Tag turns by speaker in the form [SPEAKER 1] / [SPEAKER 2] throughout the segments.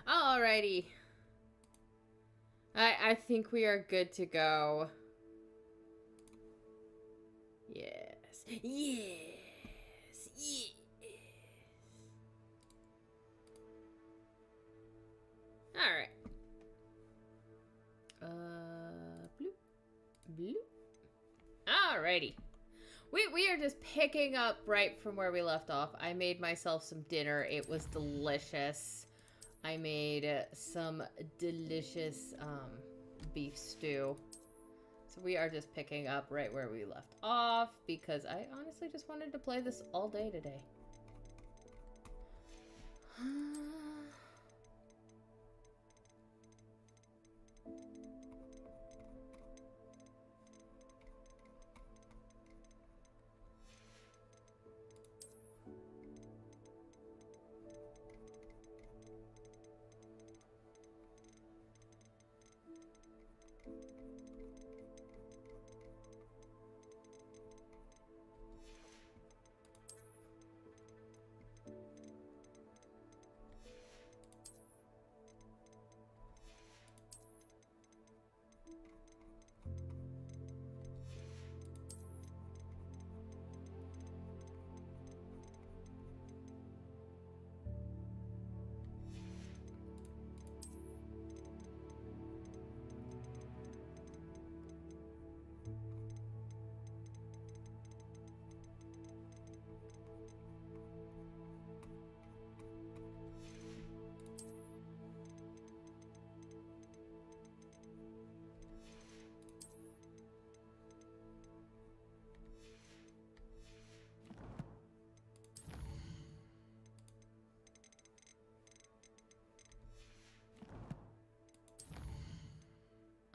[SPEAKER 1] Alrighty. I think we are good to go. Yes. Yes. Yes. Alright. Bloop. Bloop. Alrighty. We are just picking up right from where we left off. I made myself some dinner. It was delicious. I made some delicious beef stew. So we are just picking up right where we left off because I honestly just wanted to play this all day today.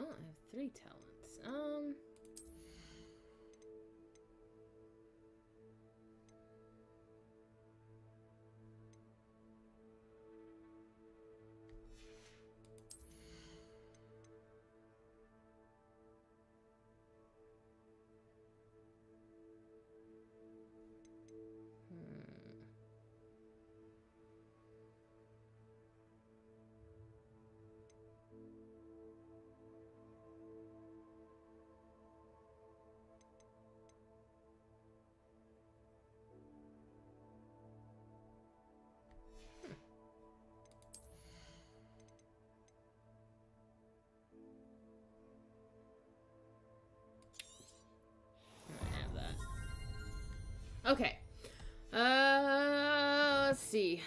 [SPEAKER 1] Oh, I have 3 talents. I have that. Okay. Let's see.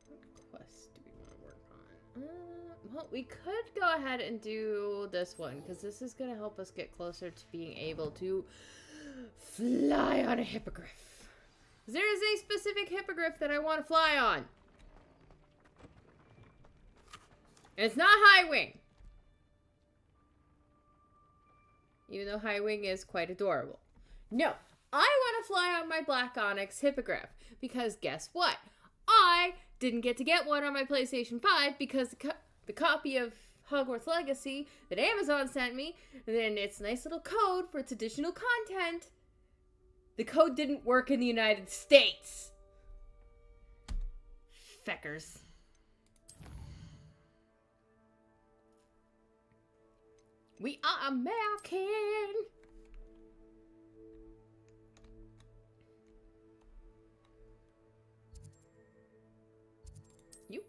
[SPEAKER 1] What quest do we want to work on? Well, we could go ahead and do this one, because this is going to help us get closer to being able to fly on a hippogriff. There is a specific hippogriff that I want to fly on. It's not High Wing. Even though High Wing is quite adorable. No, I want to fly on my Black Onyx hippogriff. Because guess what? I didn't get to get one on my PlayStation 5 because the copy of Hogwarts Legacy that Amazon sent me, and then its nice little code for its additional content, the code didn't work in the United States. Feckers. We are American. You.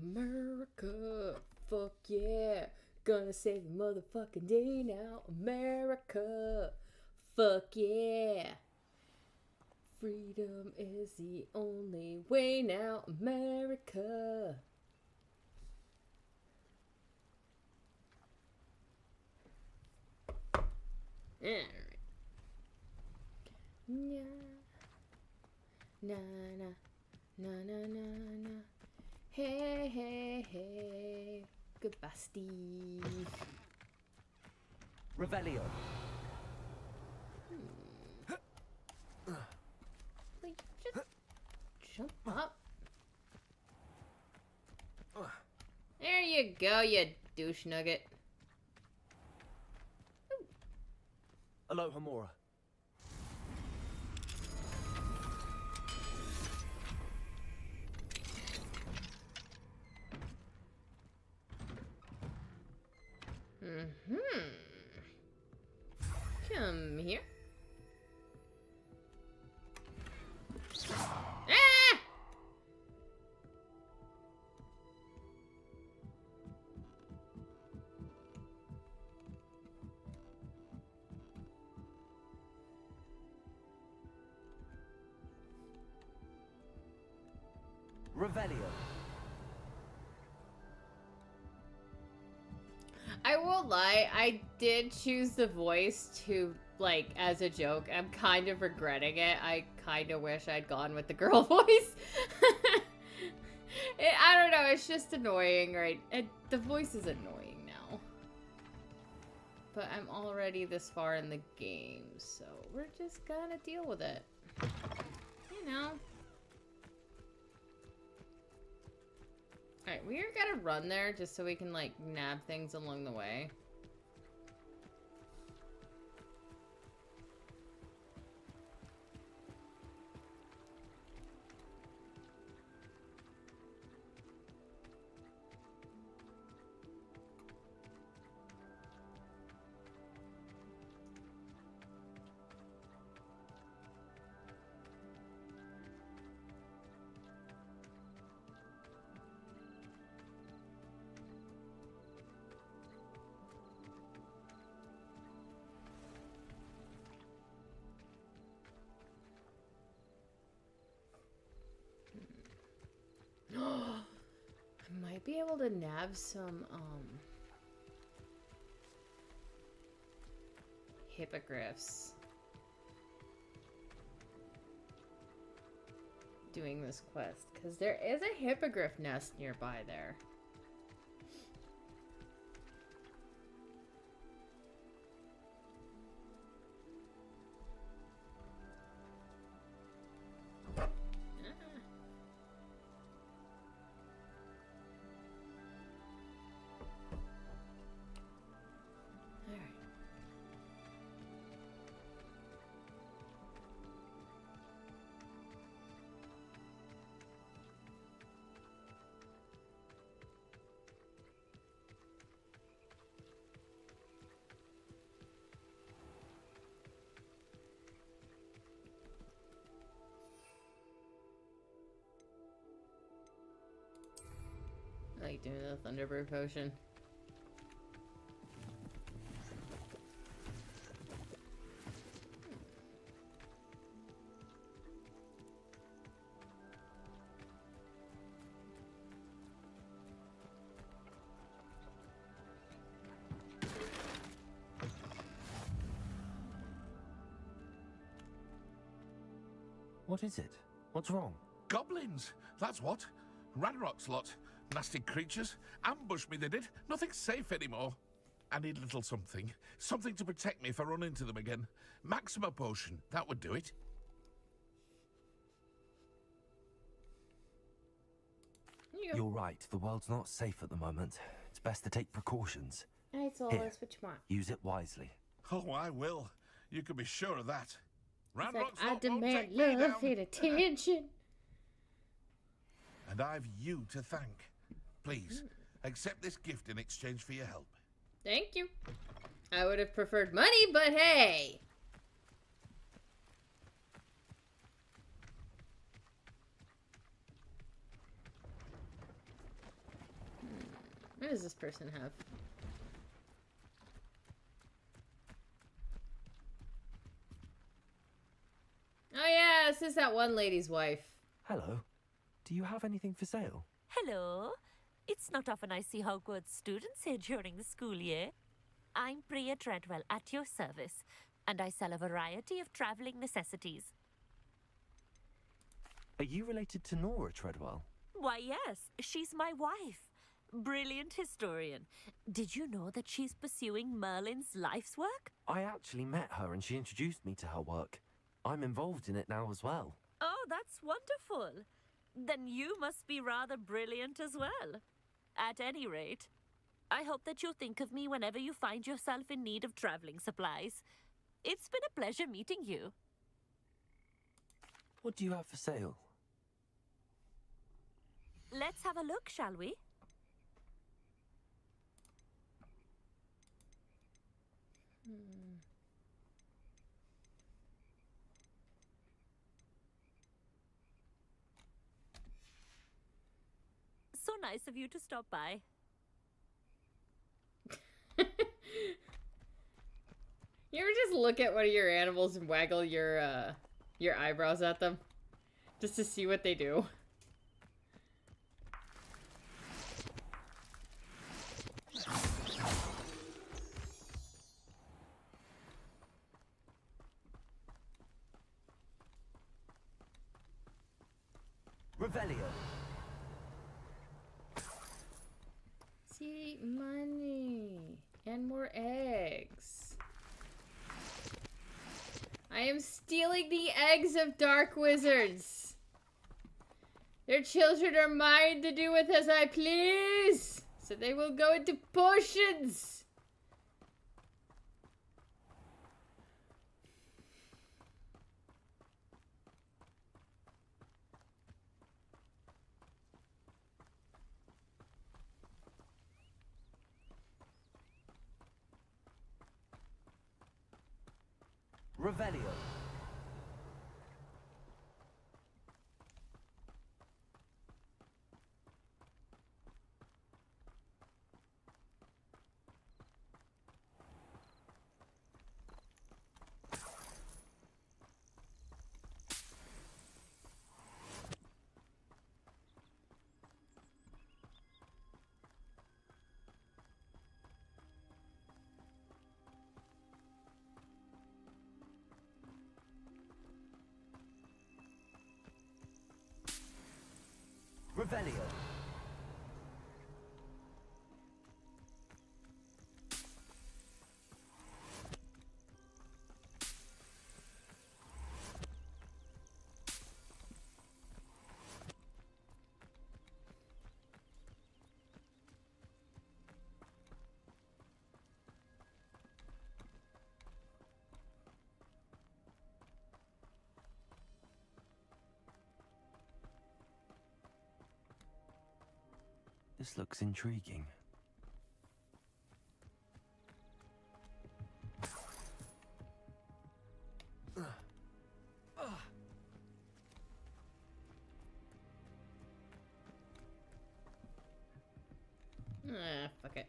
[SPEAKER 1] America. Fuck yeah. Gonna save the motherfucking day now. America. Fuck yeah. Freedom is the only way now. America. Alright. Na na na na na na na. Hey hey hey. Goodbye, Steve.
[SPEAKER 2] Revelio.
[SPEAKER 1] Like, just jump up. There you go, you douche nugget.
[SPEAKER 2] Aloha Mora.
[SPEAKER 1] Come here. Ah!
[SPEAKER 2] Revelio.
[SPEAKER 1] I won't lie, I did choose the voice to, like, as a joke. I'm kind of regretting it. I kind of wish I'd gone with the girl voice. I don't know, it's just annoying, right? The voice is annoying now. But I'm already this far in the game, so we're just gonna deal with it. You know. Alright, we are gonna run there just so we can, like, nab things along the way. I might be able to nab some, hippogriffs. Doing this quest, because there is a hippogriff nest nearby there. I like doing the Thunderbird potion.
[SPEAKER 2] What is it? What's wrong?
[SPEAKER 3] Goblins, that's what. Ranrock's lot. Nasty creatures. Ambushed me, they did. Nothing's safe anymore. I need a little something. Something to protect me if I run into them again. Maxima potion, that would do it.
[SPEAKER 2] You're right, the world's not safe at the moment. It's best to take precautions.
[SPEAKER 1] It's all
[SPEAKER 2] Here,
[SPEAKER 1] this what you want.
[SPEAKER 2] use it wisely.
[SPEAKER 3] Oh, I will. You can be sure of that.
[SPEAKER 1] It's like,
[SPEAKER 3] Ranrock's
[SPEAKER 1] I
[SPEAKER 3] lot won't
[SPEAKER 1] demand
[SPEAKER 3] take me
[SPEAKER 1] love
[SPEAKER 3] down.
[SPEAKER 1] and attention.
[SPEAKER 3] And I've you to thank. Please, accept this gift in exchange for your help.
[SPEAKER 1] Thank you. I would have preferred money, but hey. What does this person have? Oh yeah, this is that one lady's wife.
[SPEAKER 2] Hello. Do you have anything for sale?
[SPEAKER 4] Hello. It's not often I see how good students here during the school year. I'm Priya Treadwell at your service, and I sell a variety of traveling necessities.
[SPEAKER 2] Are you related to Nora Treadwell?
[SPEAKER 4] Why, yes, she's my wife. Brilliant historian. Did you know that she's pursuing Merlin's life's work?
[SPEAKER 2] I actually met her and she introduced me to her work. I'm involved in it now as well.
[SPEAKER 4] Oh, that's wonderful. Then you must be rather brilliant as well. At any rate, I hope that you'll think of me whenever you find yourself in need of traveling supplies. It's been a pleasure meeting you.
[SPEAKER 2] What do you have for sale?
[SPEAKER 4] Let's have a look, shall we? So nice of you to stop by.
[SPEAKER 1] You ever just look at one of your animals and waggle your eyebrows at them? Just to see what they do?
[SPEAKER 2] Revelio.
[SPEAKER 1] See, money. And more eggs. I am stealing the eggs of dark wizards. Their children are mine to do with as I please. So they will go into potions.
[SPEAKER 2] Revelio. Revelio. This looks intriguing.
[SPEAKER 1] Fuck it.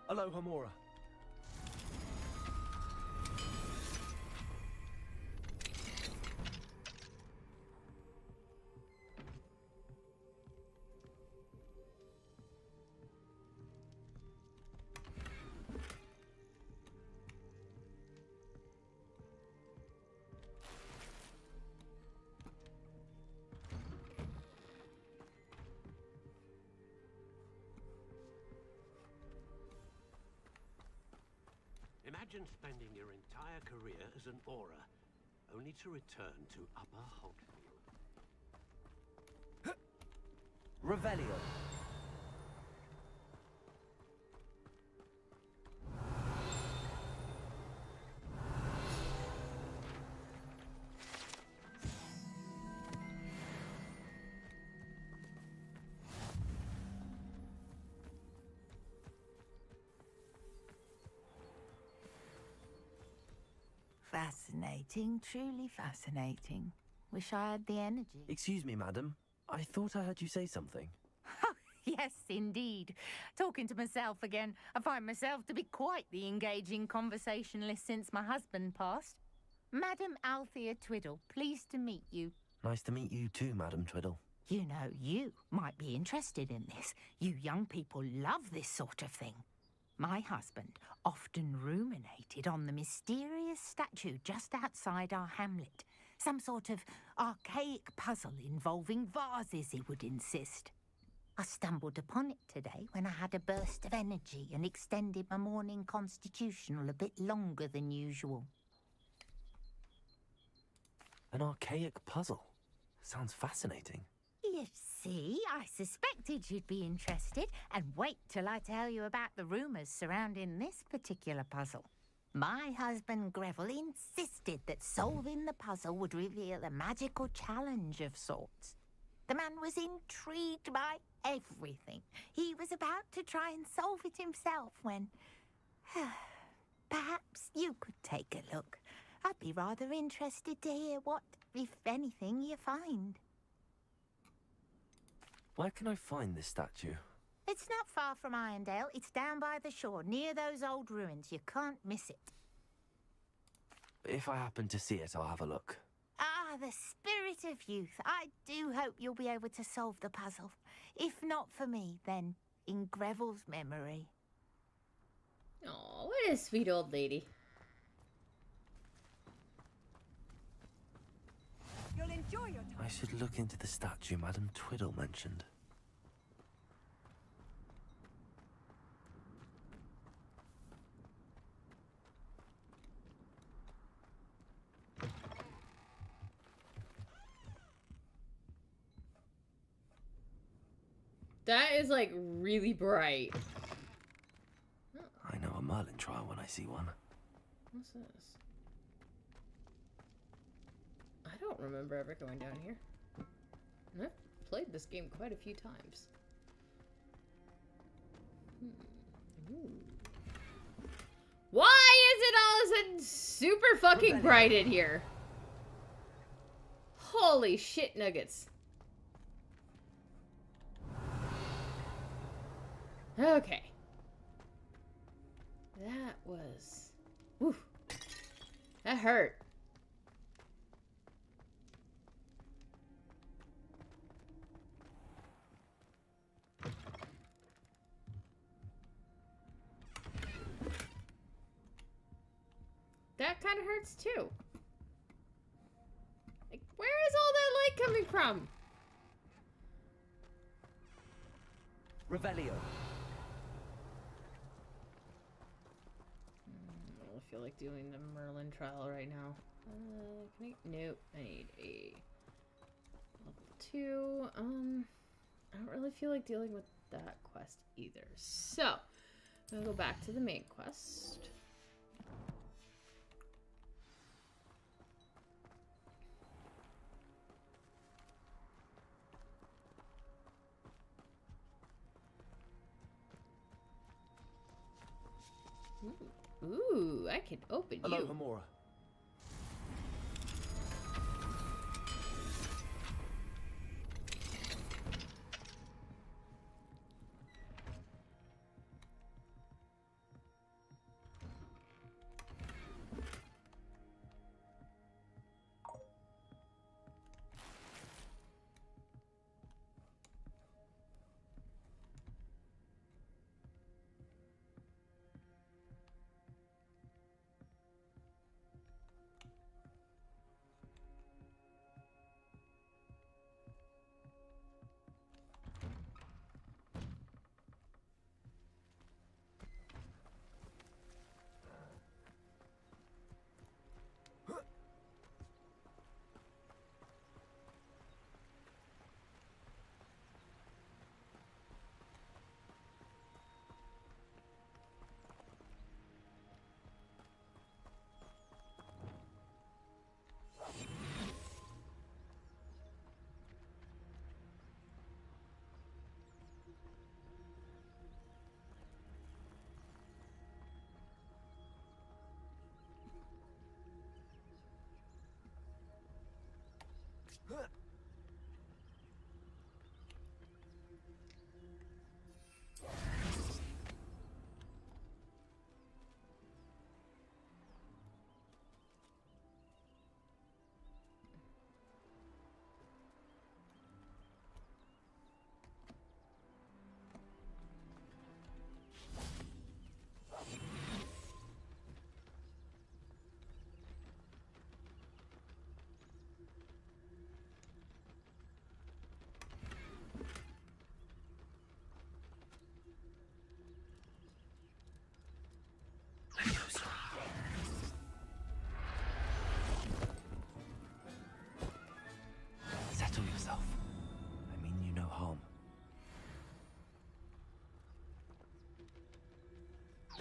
[SPEAKER 2] Aloha Mora.
[SPEAKER 5] Imagine spending your entire career as an aura, only to return to Upper Hogsfield.
[SPEAKER 2] Revelio.
[SPEAKER 6] Fascinating, truly fascinating. Wish I had the energy.
[SPEAKER 2] Excuse me, madam. I thought I heard you say something.
[SPEAKER 6] Oh, yes, indeed. Talking to myself again. I find myself to be quite the engaging conversationalist since my husband passed. Madam Althea Twiddle, pleased to meet you.
[SPEAKER 2] Nice to meet you too, Madam Twiddle.
[SPEAKER 6] You know, you might be interested in this. You young people love this sort of thing. My husband often ruminated on the mysterious statue just outside our hamlet. Some sort of archaic puzzle involving vases, he would insist. I stumbled upon it today when I had a burst of energy and extended my morning constitutional a bit longer than usual.
[SPEAKER 2] An archaic puzzle. Sounds fascinating.
[SPEAKER 6] You see, I suspected you'd be interested, and wait till I tell you about the rumours surrounding this particular puzzle. My husband Greville insisted that solving the puzzle would reveal a magical challenge of sorts. The man was intrigued by everything. He was about to try and solve it himself when... Perhaps you could take a look. I'd be rather interested to hear what, if anything, you find.
[SPEAKER 2] Where can I find this statue?
[SPEAKER 6] It's not far from Irondale. It's down by the shore, near those old ruins. You can't miss it.
[SPEAKER 2] If I happen to see it, I'll have a look.
[SPEAKER 6] Ah, the spirit of youth. I do hope you'll be able to solve the puzzle. If not for me, then in Greville's memory.
[SPEAKER 1] Oh, what a sweet old lady.
[SPEAKER 7] You'll enjoy your time.
[SPEAKER 2] I should look into the statue Madam Twiddle mentioned.
[SPEAKER 1] That is like really bright.
[SPEAKER 2] I know a Merlin trial when I see one.
[SPEAKER 1] What's this? I don't remember ever going down here. And I've played this game quite a few times. Ooh. Why is it all of a sudden super fucking bright in here? Holy shit nuggets. Okay. That was... Whew. That hurt. That kind of hurts too. Like, where is all that light coming from?
[SPEAKER 8] Revelio.
[SPEAKER 1] I don't feel like doing the Merlin trial right now. Can I? Nope. I need a level 2. I don't really feel like dealing with that quest either. So, I'm gonna go back to the main quest. Ooh, I can open
[SPEAKER 8] Hello,
[SPEAKER 1] you.
[SPEAKER 8] Hamura.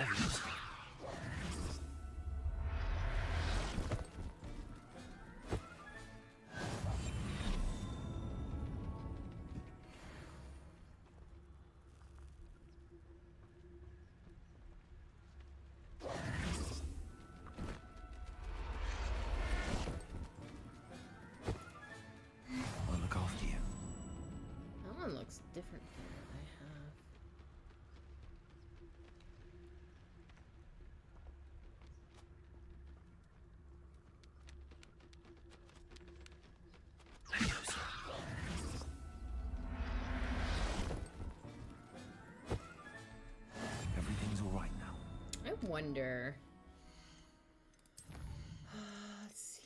[SPEAKER 2] Leviosa. I'll look after you.
[SPEAKER 1] That one looks different than what I have.
[SPEAKER 2] Leviosa. Everything's all right now.
[SPEAKER 1] I wonder. Let's see.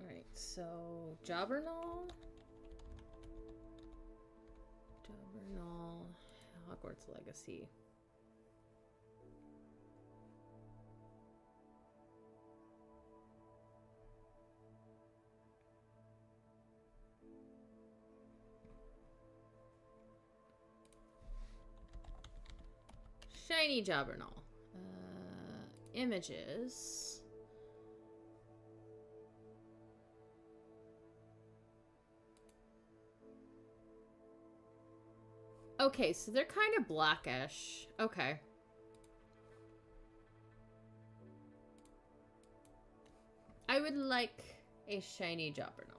[SPEAKER 1] Alright, so Jobberknoll. Hogwarts Legacy. Shiny Jobberknoll. Images. Okay, so they're kind of blackish. Okay. I would like a shiny Jobberknoll.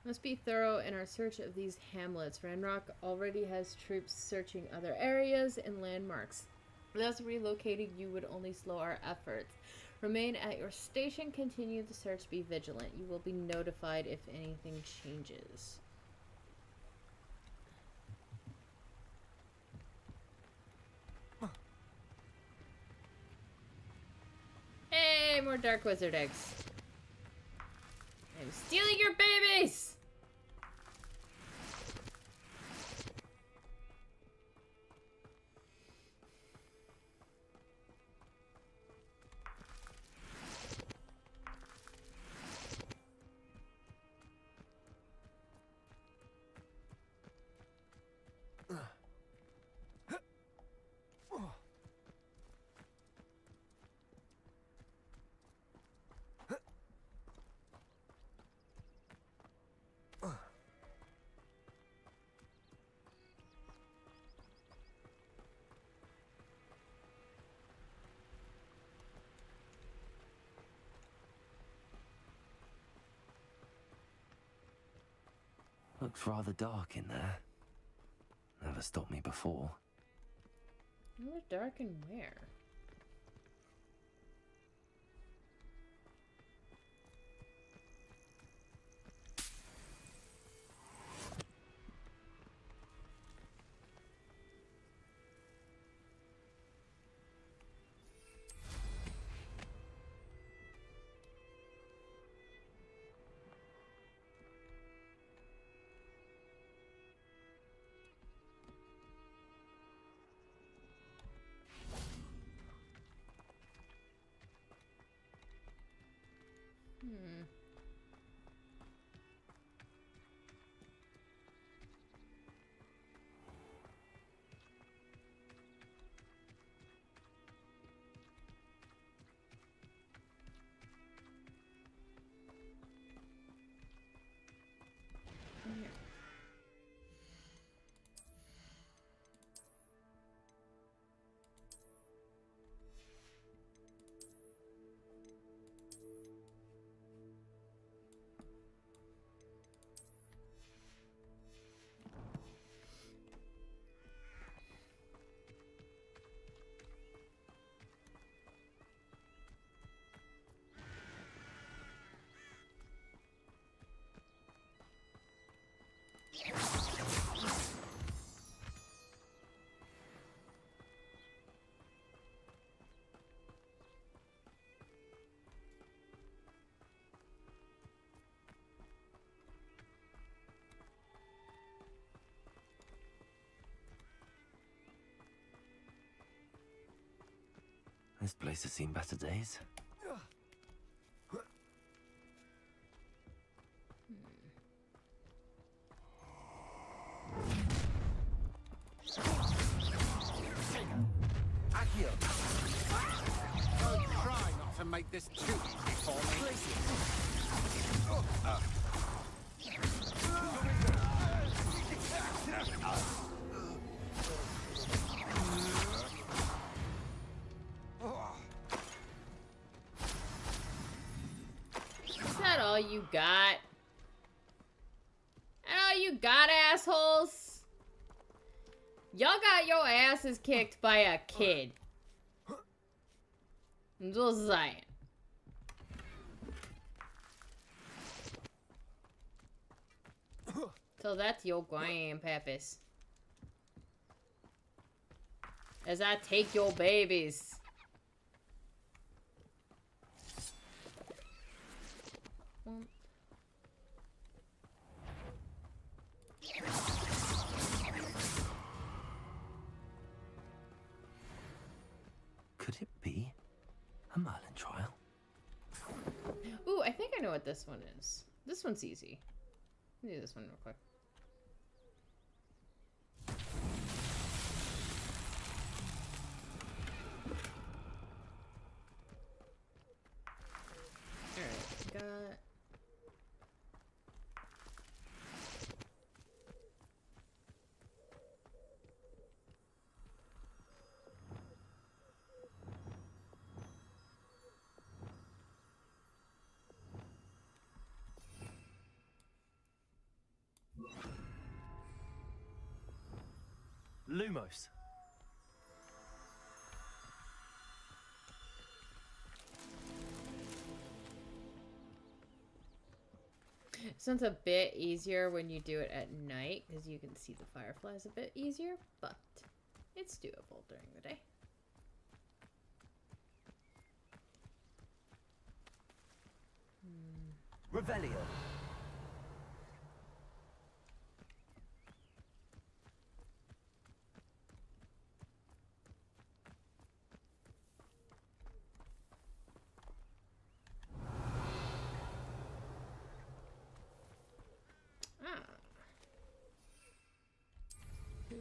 [SPEAKER 1] Must be thorough in our search of these hamlets. Ranrock already has troops searching other areas and landmarks. Thus, relocating you would only slow our efforts. Remain at your station, continue the search, be vigilant. You will be notified if anything changes. Hey, more Dark Wizard eggs. I'm stealing your babies!
[SPEAKER 2] Looks rather dark in there. Never stopped me before.
[SPEAKER 1] More dark and where?
[SPEAKER 2] This place has seen better days.
[SPEAKER 9] Accio! Don't try not to make this too easy for me.
[SPEAKER 1] Is that all you got? That all you got, assholes? Y'all got your asses kicked by a kid. I'm just saying. So that's your grandpappis. As I take your babies.
[SPEAKER 2] Could it be a Merlin trial?
[SPEAKER 1] Ooh, I think I know what this one is. This one's easy. Let me do this one real quick. Alright, got...
[SPEAKER 2] Lumos.
[SPEAKER 1] This one's a bit easier when you do it at night because you can see the fireflies a bit easier, but it's doable during the day.
[SPEAKER 8] Revelio.
[SPEAKER 1] Ah. 3.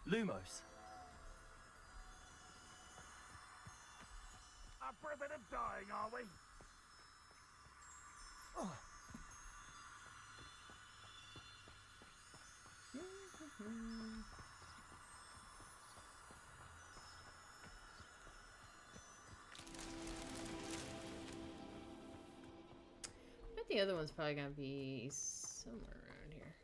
[SPEAKER 2] Lumos.
[SPEAKER 3] Up for a bit of dying, are we?
[SPEAKER 1] I bet the other one's probably gonna be somewhere around here.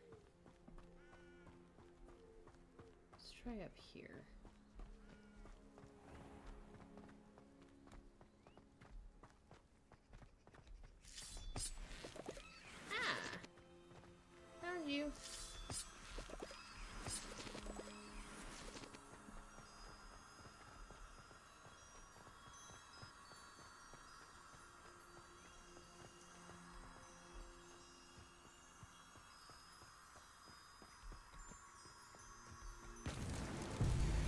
[SPEAKER 1] Let's try up here. Ah! Found you.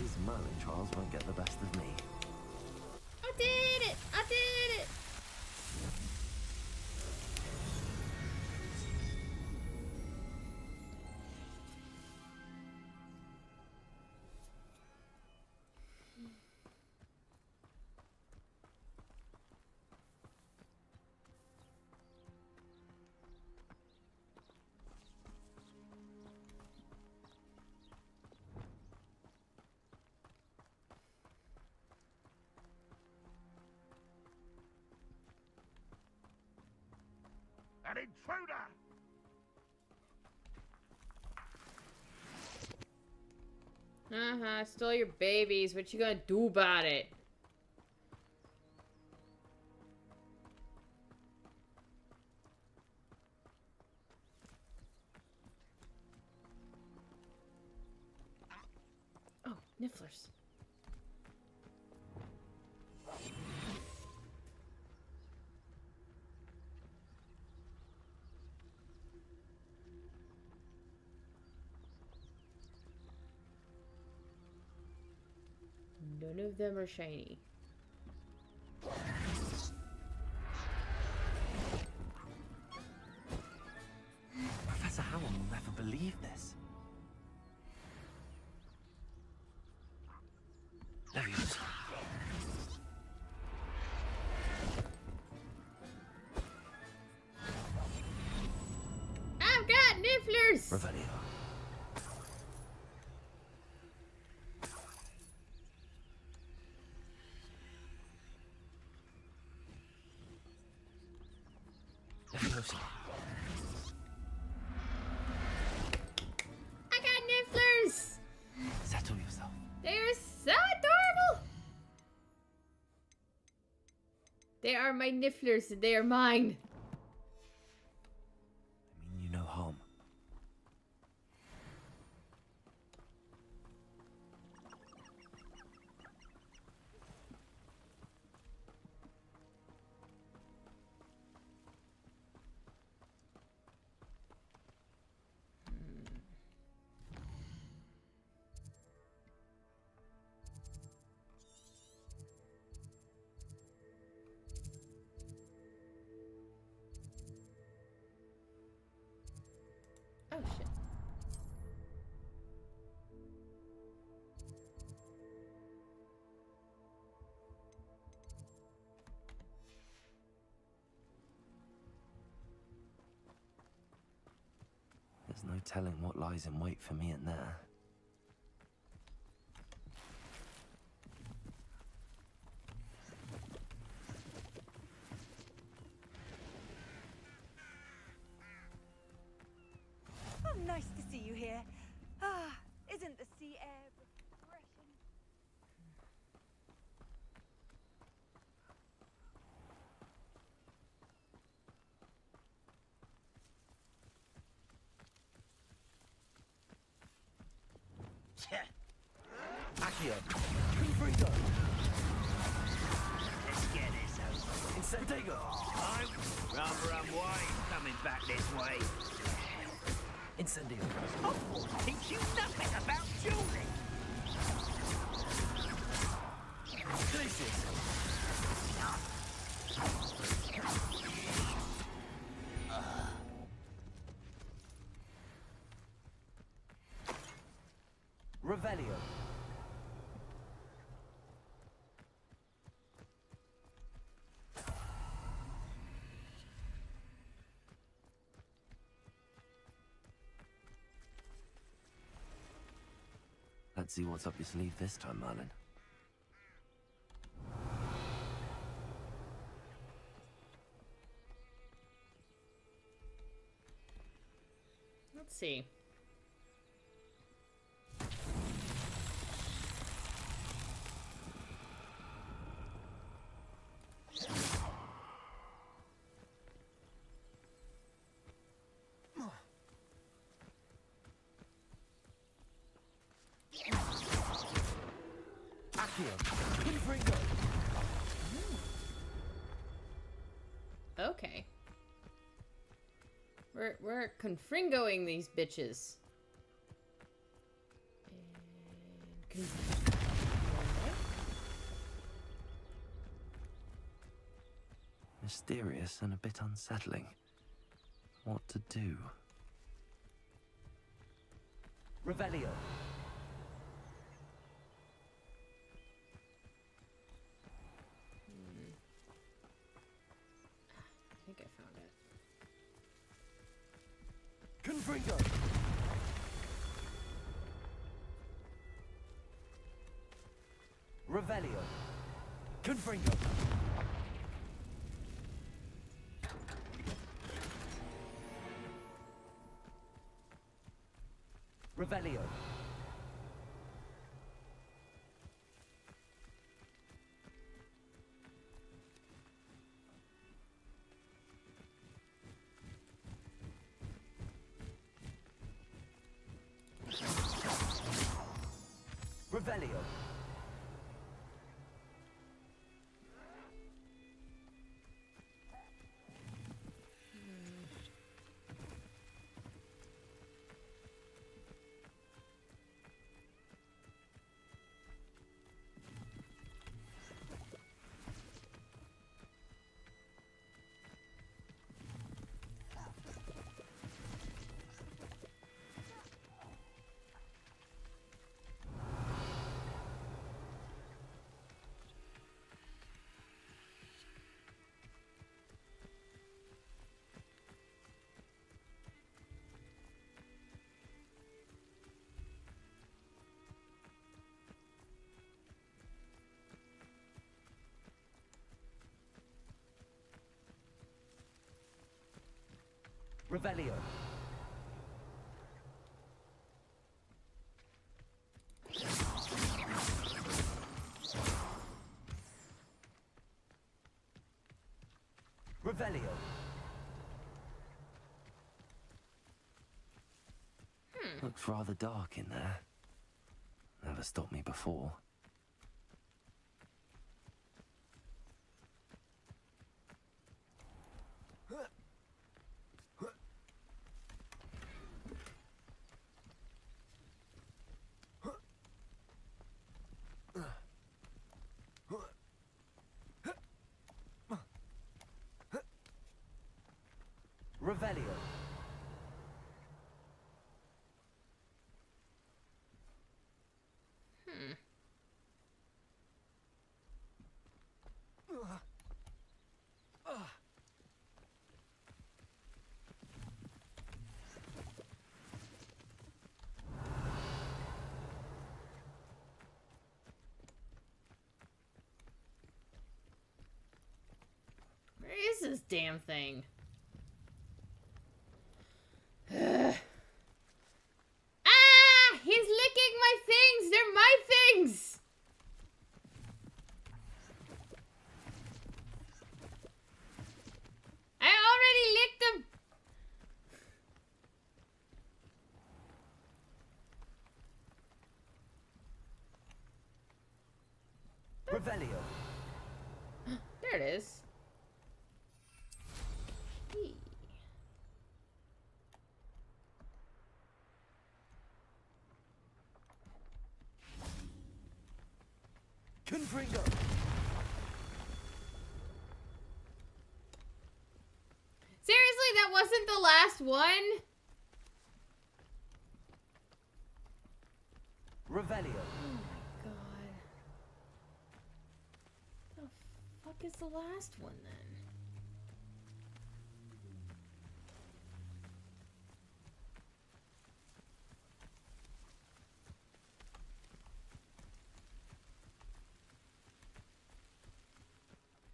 [SPEAKER 2] These Merlin trials won't get the best of me.
[SPEAKER 1] I did it! I did it!
[SPEAKER 3] An intruder!
[SPEAKER 1] I stole your babies. What you gonna do about it? Oh, nifflers. None of them are shiny.
[SPEAKER 2] Professor Howell will never believe this. Leviosa.
[SPEAKER 1] I've got nifflers!
[SPEAKER 2] Revelio. Leviosa.
[SPEAKER 1] I got nifflers!
[SPEAKER 2] Settle yourself.
[SPEAKER 1] They are so adorable! They are my nifflers and they are mine.
[SPEAKER 2] I mean you no harm.
[SPEAKER 1] Oh shit.
[SPEAKER 2] There's no telling what lies in wait for me in there.
[SPEAKER 7] Oh, nice to see you here. Ah, isn't the sea air refreshing?
[SPEAKER 2] Accio. Confringo.
[SPEAKER 10] Let's get this over.
[SPEAKER 2] Incentigo.
[SPEAKER 10] I'm rather unwise coming back this way.
[SPEAKER 2] Incendio.
[SPEAKER 10] Hogwarts teach you nothing about dueling.
[SPEAKER 2] Glacius. Revelio. Let's see what's up your sleeve this time, Merlin.
[SPEAKER 1] Let's see.
[SPEAKER 2] Accio. Confringo.
[SPEAKER 1] Okay. We're confringoing these bitches. And
[SPEAKER 2] Mysterious and a bit unsettling. What to do? Revelio.
[SPEAKER 1] I think I found it.
[SPEAKER 2] Confringo. Revelio. Confringo. Revelio. Revelio.
[SPEAKER 8] Revelio. Revelio.
[SPEAKER 2] Looks rather dark in there. Never stopped me before.
[SPEAKER 8] Revelio.
[SPEAKER 1] Where is this damn thing? Ugh. Ah! He's licking my things! They're my things! I already licked them!
[SPEAKER 8] Revelio.
[SPEAKER 1] There it is. Eee.
[SPEAKER 8] Confringo.
[SPEAKER 1] Seriously, that wasn't the last one?
[SPEAKER 8] Revelio.
[SPEAKER 1] Oh my god. The fuck is the last one then?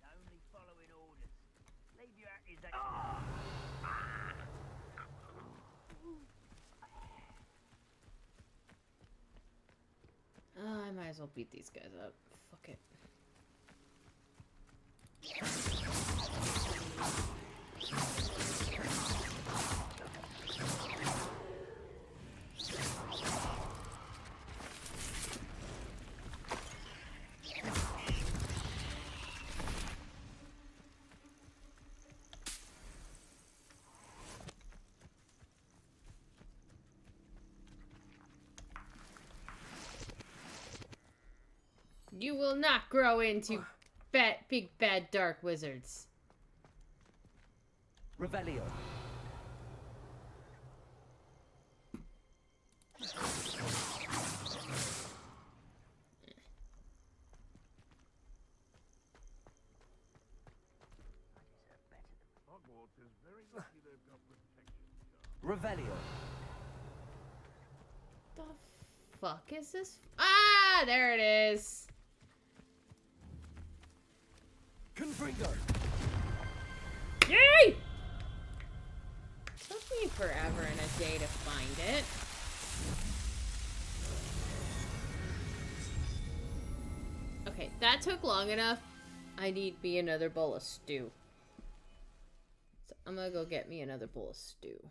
[SPEAKER 10] Only following orders. Leave your accusation.
[SPEAKER 1] I might as well beat these guys up. Fuck it. You will not grow into big bad dark wizards.
[SPEAKER 8] Revelio.
[SPEAKER 3] Hogwarts is very lucky they've got protection charms.
[SPEAKER 8] Revelio.
[SPEAKER 1] The fuck is this? Ah, there it is.
[SPEAKER 8] Confringo.
[SPEAKER 1] Yay! Took me forever and a day to find it. Okay, that took long enough. I need me another bowl of stew. So I'm gonna go get me another bowl of stew.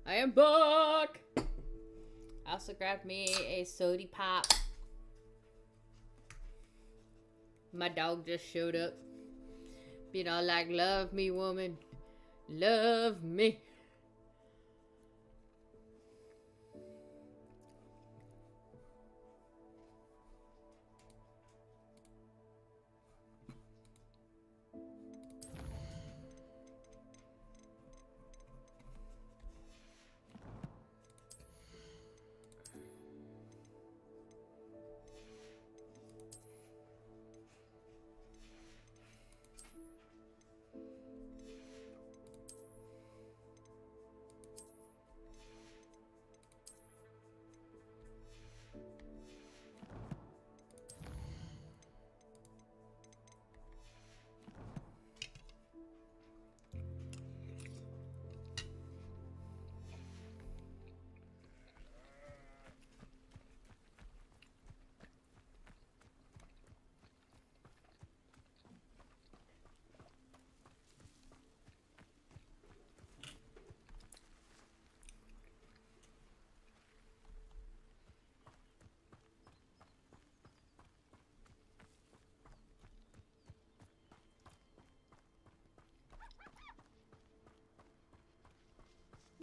[SPEAKER 1] I am back! I also grabbed me a sody pop. My dog just showed up. Being all like, love me, woman. Love me.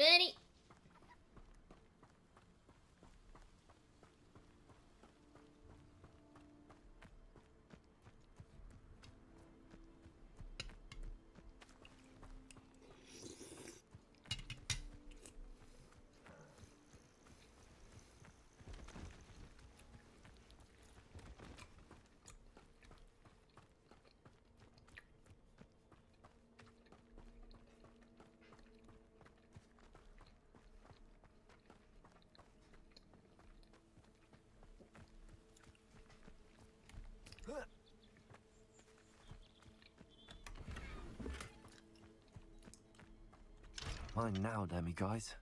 [SPEAKER 1] Benny!
[SPEAKER 2] Mine now, Demi guys.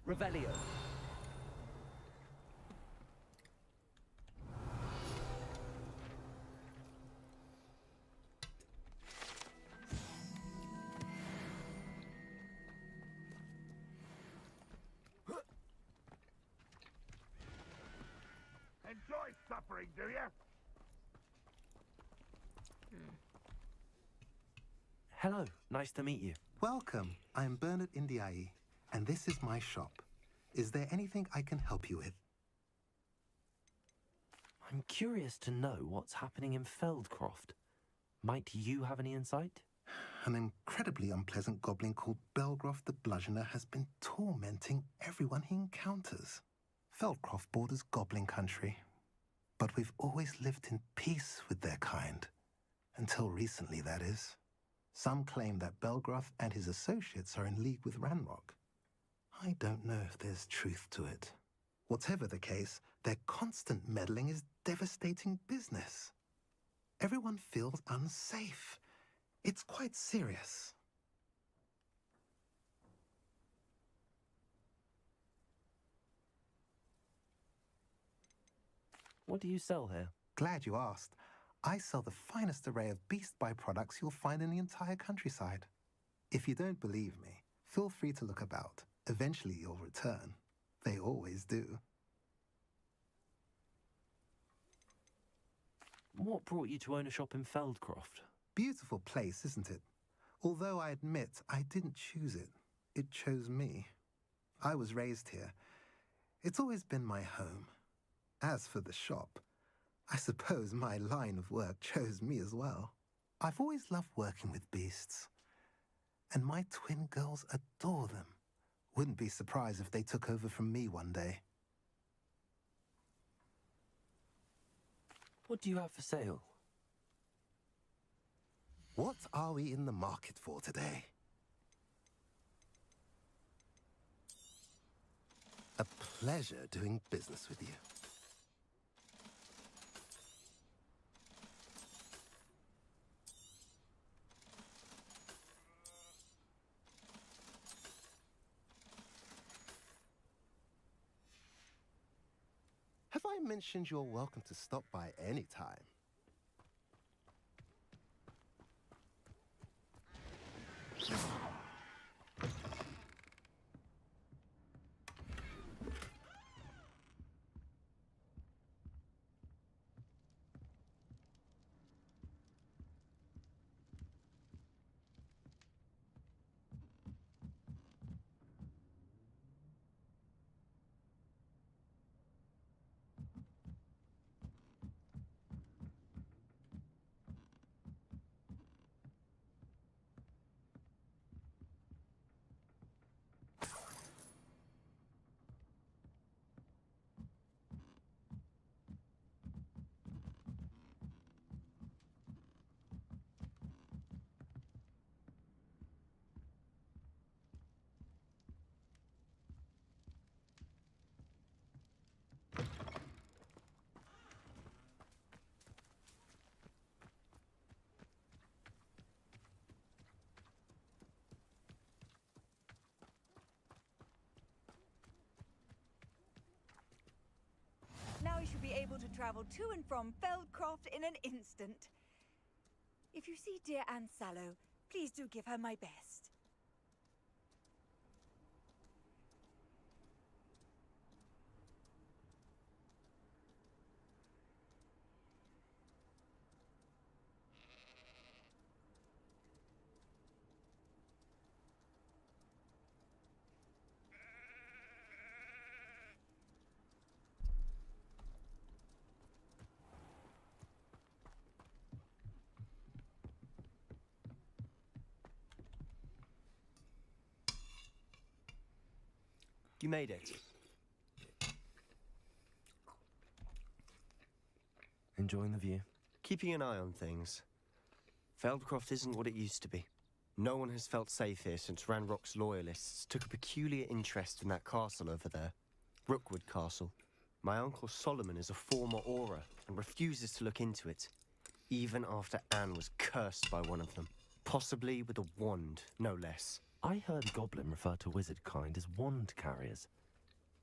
[SPEAKER 8] Revelio.
[SPEAKER 3] Enjoy suffering, do you?
[SPEAKER 2] Hello, nice to meet you.
[SPEAKER 11] Welcome. I'm Bernard Indiai, and this is my shop. Is there anything I can help you with?
[SPEAKER 2] I'm curious to know what's happening in Feldcroft. Might you have any insight?
[SPEAKER 11] An incredibly unpleasant goblin called Belgroth the Bludgeoner has been tormenting everyone he encounters. Feldcroft borders goblin country, but we've always lived in peace with their kind. Until recently, that is. Some claim that Belgroth and his associates are in league with Ranrock. I don't know if there's truth to it. Whatever the case, their constant meddling is devastating business. Everyone feels unsafe. It's quite serious.
[SPEAKER 2] What do you sell here?
[SPEAKER 11] Glad you asked. I sell the finest array of beast byproducts you'll find in the entire countryside. If you don't believe me, feel free to look about. Eventually you'll return. They always do.
[SPEAKER 2] What brought you to own a shop in Feldcroft?
[SPEAKER 11] Beautiful place, isn't it? Although I admit I didn't choose it. It chose me. I was raised here. It's always been my home. As for the shop, I suppose my line of work chose me as well. I've always loved working with beasts. And my twin girls adore them. Wouldn't be surprised if they took over from me one day.
[SPEAKER 2] What do you have for sale?
[SPEAKER 11] What are we in the market for today? A pleasure doing business with you. Have I mentioned you're welcome to stop by any time?
[SPEAKER 7] Now you should be able to travel to and from Feldcroft in an instant. If you see dear Anne Sallow, please do give her my best.
[SPEAKER 8] You made it.
[SPEAKER 2] Enjoying the view?
[SPEAKER 8] Keeping an eye on things. Feldcroft isn't what it used to be. No one has felt safe here since Ranrock's loyalists took a peculiar interest in that castle over there. Rookwood Castle. My uncle Solomon is a former Auror and refuses to look into it, even after Anne was cursed by one of them. Possibly with a wand, no less.
[SPEAKER 2] I heard a goblin refer to wizard kind as wand carriers.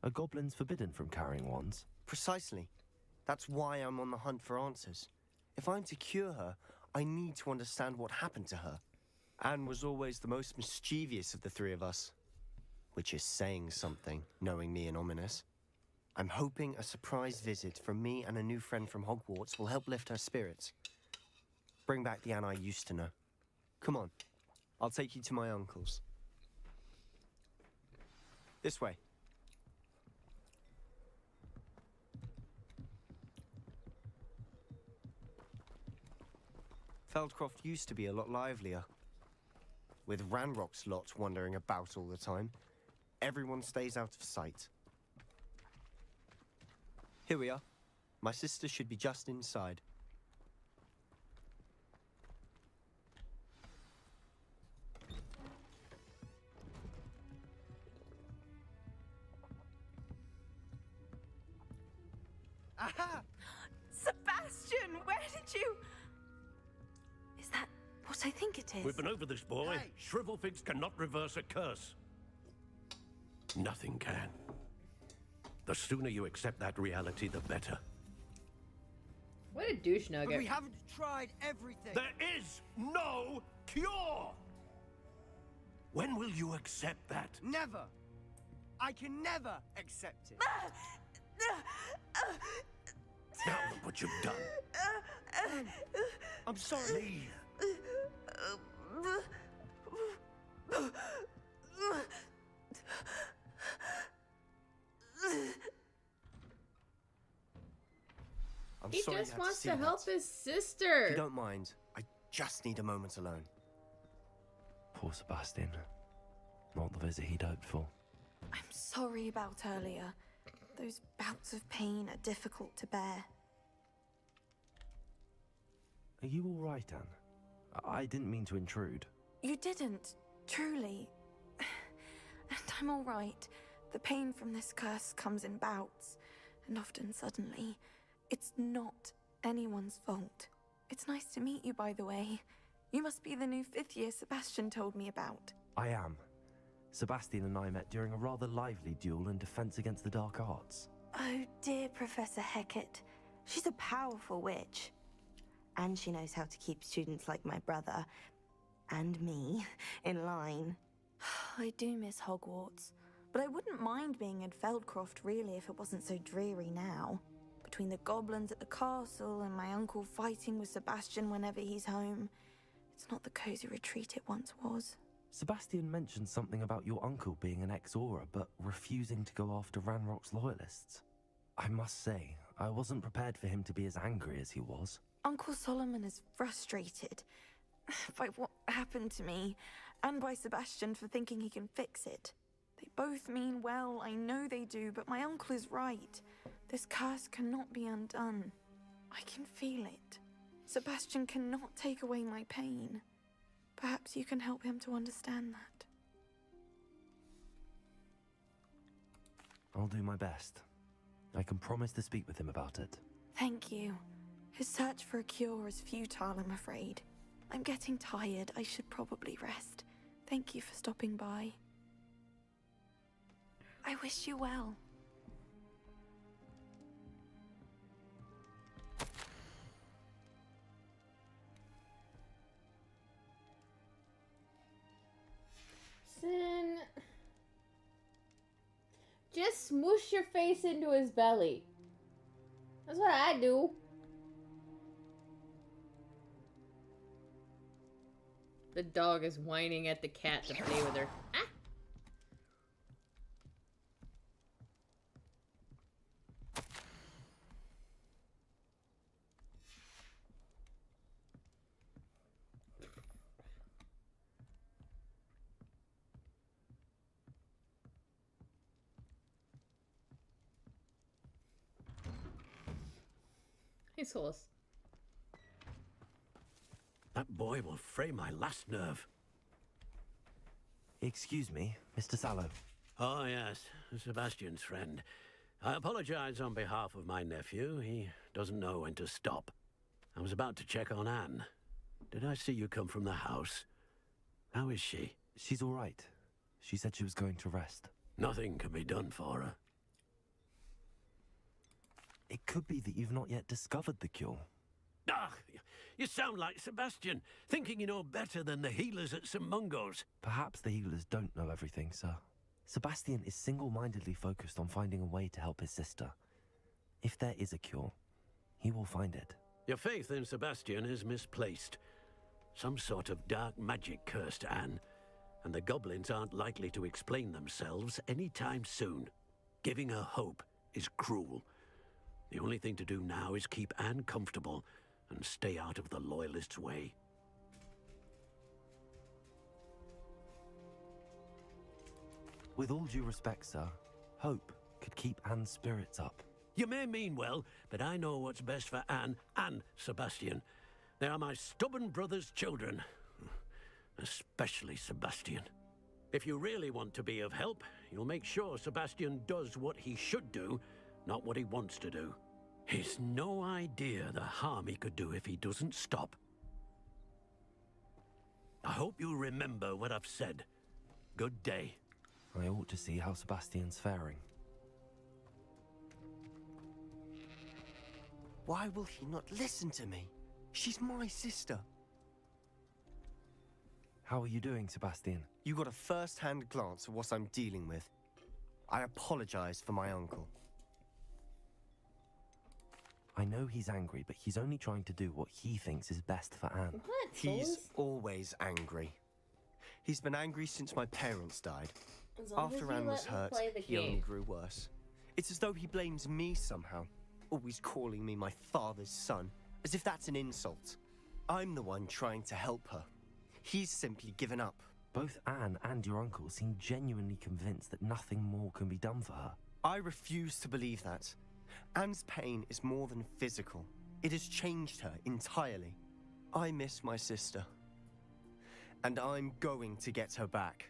[SPEAKER 2] Are goblins forbidden from carrying wands?
[SPEAKER 8] Precisely. That's why I'm on the hunt for answers. If I'm to cure her, I need to understand what happened to her. Anne was always the most mischievous of the three of us. Which is saying something, knowing me and Ominous. I'm hoping a surprise visit from me and a new friend from Hogwarts will help lift her spirits. Bring back the Anne I used to know. Come on, I'll take you to my uncle's. This way. Feldcroft used to be a lot livelier. With Ranrock's lot wandering about all the time, everyone stays out of sight. Here we are. My sister should be just inside.
[SPEAKER 7] Aha! Sebastian, where did you... Is that what I think it is?
[SPEAKER 5] We've been over this, boy.
[SPEAKER 9] Hey.
[SPEAKER 5] Shrivelfigs cannot reverse a curse. Nothing can. The sooner you accept that reality, the better.
[SPEAKER 1] What a douche
[SPEAKER 9] But
[SPEAKER 1] nugget.
[SPEAKER 9] we haven't tried everything.
[SPEAKER 5] There is no cure! When will you accept that?
[SPEAKER 9] Never. I can never accept it.
[SPEAKER 5] Now look what you've done.
[SPEAKER 8] I'm sorry.
[SPEAKER 5] Leave.
[SPEAKER 8] I'm
[SPEAKER 1] He
[SPEAKER 8] sorry you
[SPEAKER 1] just
[SPEAKER 8] had
[SPEAKER 1] wants
[SPEAKER 8] see
[SPEAKER 1] to
[SPEAKER 8] that.
[SPEAKER 1] help his
[SPEAKER 8] If
[SPEAKER 1] sister.
[SPEAKER 8] you don't mind, I just need a moment alone.
[SPEAKER 2] Poor Sebastian. Not the visit he'd hoped for.
[SPEAKER 12] I'm sorry about earlier. Those bouts of pain are difficult to bear.
[SPEAKER 2] Are you all right, Anne? I didn't mean to intrude.
[SPEAKER 12] You didn't, truly. And I'm all right. The pain from this curse comes in bouts, and often suddenly. It's not anyone's fault. It's nice to meet you, by the way. You must be the new 5th year Sebastian told me about.
[SPEAKER 2] I am. Sebastian and I met during a rather lively duel in Defense Against the Dark Arts.
[SPEAKER 12] Oh, dear Professor Hecat. She's a powerful witch. And she knows how to keep students like my brother, and me, in line. I do miss Hogwarts, but I wouldn't mind being in Feldcroft, really, if it wasn't so dreary now. Between the goblins at the castle and my uncle fighting with Sebastian whenever he's home, it's not the cozy retreat it once was.
[SPEAKER 2] Sebastian mentioned something about your uncle being an ex-Auror, but refusing to go after Ranrock's loyalists. I must say, I wasn't prepared for him to be as angry as he was.
[SPEAKER 12] Uncle Solomon is frustrated by what happened to me, and by Sebastian for thinking he can fix it. They both mean well, I know they do, but my uncle is right. This curse cannot be undone. I can feel it. Sebastian cannot take away my pain. Perhaps you can help him to understand that.
[SPEAKER 2] I'll do my best. I can promise to speak with him about it.
[SPEAKER 12] Thank you. His search for a cure is futile, I'm afraid. I'm getting tired. I should probably rest. Thank you for stopping by. I wish you well.
[SPEAKER 1] Sin. Just smoosh your face into his belly. That's what I do. The dog is whining at the cat to play with her. Ah! Hey, Solus.
[SPEAKER 5] That boy will fray my last nerve.
[SPEAKER 2] Excuse me, Mr. Sallow.
[SPEAKER 5] Oh, yes, Sebastian's friend. I apologize on behalf of my nephew. He doesn't know when to stop. I was about to check on Anne. Did I see you come from the house? How is she?
[SPEAKER 2] She's all right. She said she was going to rest.
[SPEAKER 5] Nothing can be done for her.
[SPEAKER 2] It could be that you've not yet discovered the cure.
[SPEAKER 5] Ah, you sound like Sebastian, thinking you know better than the healers at St. Mungo's.
[SPEAKER 2] Perhaps the healers don't know everything, sir. Sebastian is single-mindedly focused on finding a way to help his sister. If there is a cure, he will find it.
[SPEAKER 5] Your faith in Sebastian is misplaced. Some sort of dark magic cursed Anne, and the goblins aren't likely to explain themselves anytime soon. Giving her hope is cruel. The only thing to do now is keep Anne comfortable and stay out of the Loyalists' way.
[SPEAKER 2] With all due respect, sir, hope could keep Anne's spirits up.
[SPEAKER 5] You may mean well, but I know what's best for Anne and Sebastian. They are my stubborn brother's children. Especially Sebastian. If you really want to be of help, you'll make sure Sebastian does what he should do, not what he wants to do. He's no idea the harm he could do if he doesn't stop. I hope you remember what I've said. Good day.
[SPEAKER 2] I ought to see how Sebastian's faring.
[SPEAKER 8] Why will he not listen to me? She's my sister.
[SPEAKER 2] How are you doing, Sebastian?
[SPEAKER 8] You got a first-hand glance at what I'm dealing with. I apologize for my uncle.
[SPEAKER 2] I know he's angry, but he's only trying to do what he thinks is best for Anne.
[SPEAKER 1] What?
[SPEAKER 8] He's always angry. He's been angry since my parents died.
[SPEAKER 1] As long as
[SPEAKER 8] After
[SPEAKER 1] you
[SPEAKER 8] Anne
[SPEAKER 1] let
[SPEAKER 8] was
[SPEAKER 1] me
[SPEAKER 8] hurt,
[SPEAKER 1] play the
[SPEAKER 8] he only
[SPEAKER 1] game.
[SPEAKER 8] grew worse. It's as though he blames me somehow, always calling me my father's son, as if that's an insult. I'm the one trying to help her. He's simply given up.
[SPEAKER 2] Both Anne and your uncle seem genuinely convinced that nothing more can be done for her.
[SPEAKER 8] I refuse to believe that. Anne's pain is more than physical. It has changed her entirely. I miss my sister, And I'm going to get her back.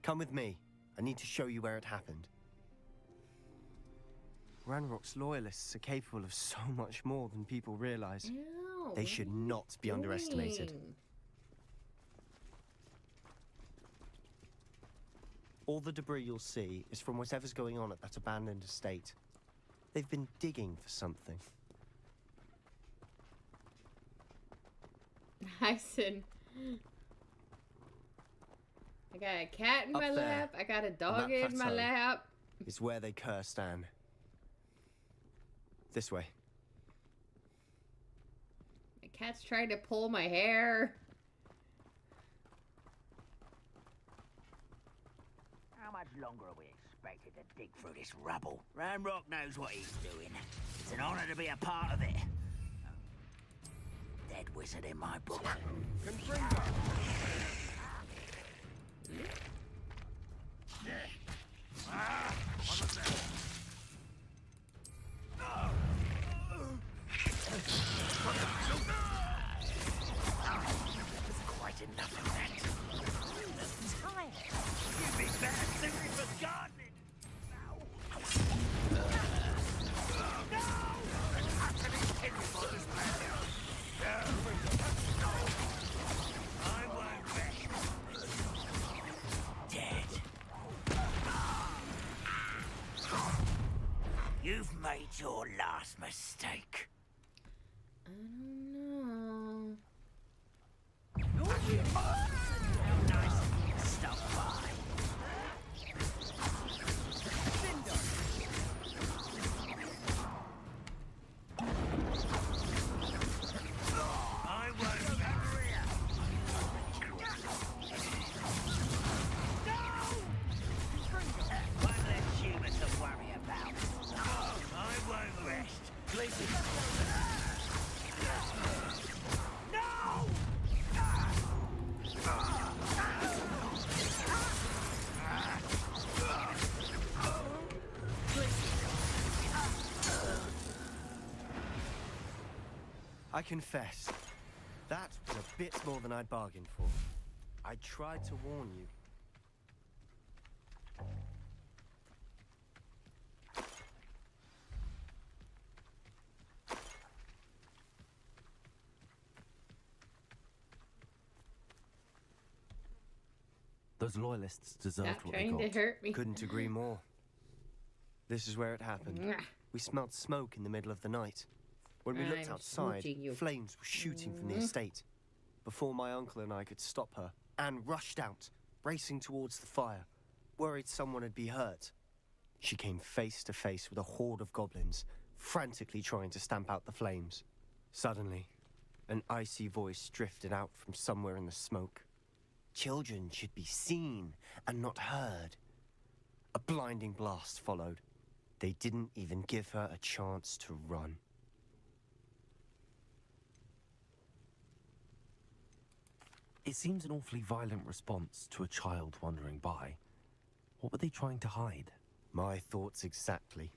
[SPEAKER 8] Come with me. I need to show you where it happened. Ranrock's loyalists are capable of so much more than people realize.
[SPEAKER 1] Ow,
[SPEAKER 8] They should not be underestimated. All the debris you'll see is from whatever's going on at that abandoned estate. They've been digging for something.
[SPEAKER 1] Nice and... I got a cat in
[SPEAKER 8] Up
[SPEAKER 1] my
[SPEAKER 8] there,
[SPEAKER 1] lap. I got a
[SPEAKER 8] on
[SPEAKER 1] dog
[SPEAKER 8] that
[SPEAKER 1] in my
[SPEAKER 8] plateau.
[SPEAKER 1] lap.
[SPEAKER 8] Is where they cursed Anne. This way.
[SPEAKER 1] My cat's trying to pull my hair.
[SPEAKER 10] How much longer are we expected to dig through this rubble? Ranrock knows what he's doing. It's an honor to be a part of it. Dead wizard in my book.
[SPEAKER 9] Confringo!
[SPEAKER 10] Quite enough of that. Give me bad theory for gardening. No! Utterly terrible this I won't rest. Dead. You've made your last mistake.
[SPEAKER 1] I don't know.
[SPEAKER 10] How nice of you to stop by. I won't over here. No! One less human to worry about. I won't rest. No!
[SPEAKER 8] I confess, that was a bit more than I'd bargained for. I tried to warn you.
[SPEAKER 2] Those loyalists deserved
[SPEAKER 1] Stop
[SPEAKER 2] what they
[SPEAKER 1] trying to
[SPEAKER 2] got.
[SPEAKER 1] hurt me.
[SPEAKER 8] Couldn't agree more. This is where it happened.
[SPEAKER 1] Mwah.
[SPEAKER 8] We smelled smoke in the middle of the night. When we looked
[SPEAKER 1] I'm
[SPEAKER 8] outside,
[SPEAKER 1] smooching you.
[SPEAKER 8] flames were shooting from the estate. Before my uncle and I could stop her, Anne rushed out, racing towards the fire, worried someone had been hurt. She came face to face with a horde of goblins, frantically trying to stamp out the flames. Suddenly, an icy voice drifted out from somewhere in the smoke. Children should be seen and not heard. A blinding blast followed. They didn't even give her a chance to run.
[SPEAKER 2] It seems an awfully violent response to a child wandering by. What were they trying to hide?
[SPEAKER 8] My thoughts exactly.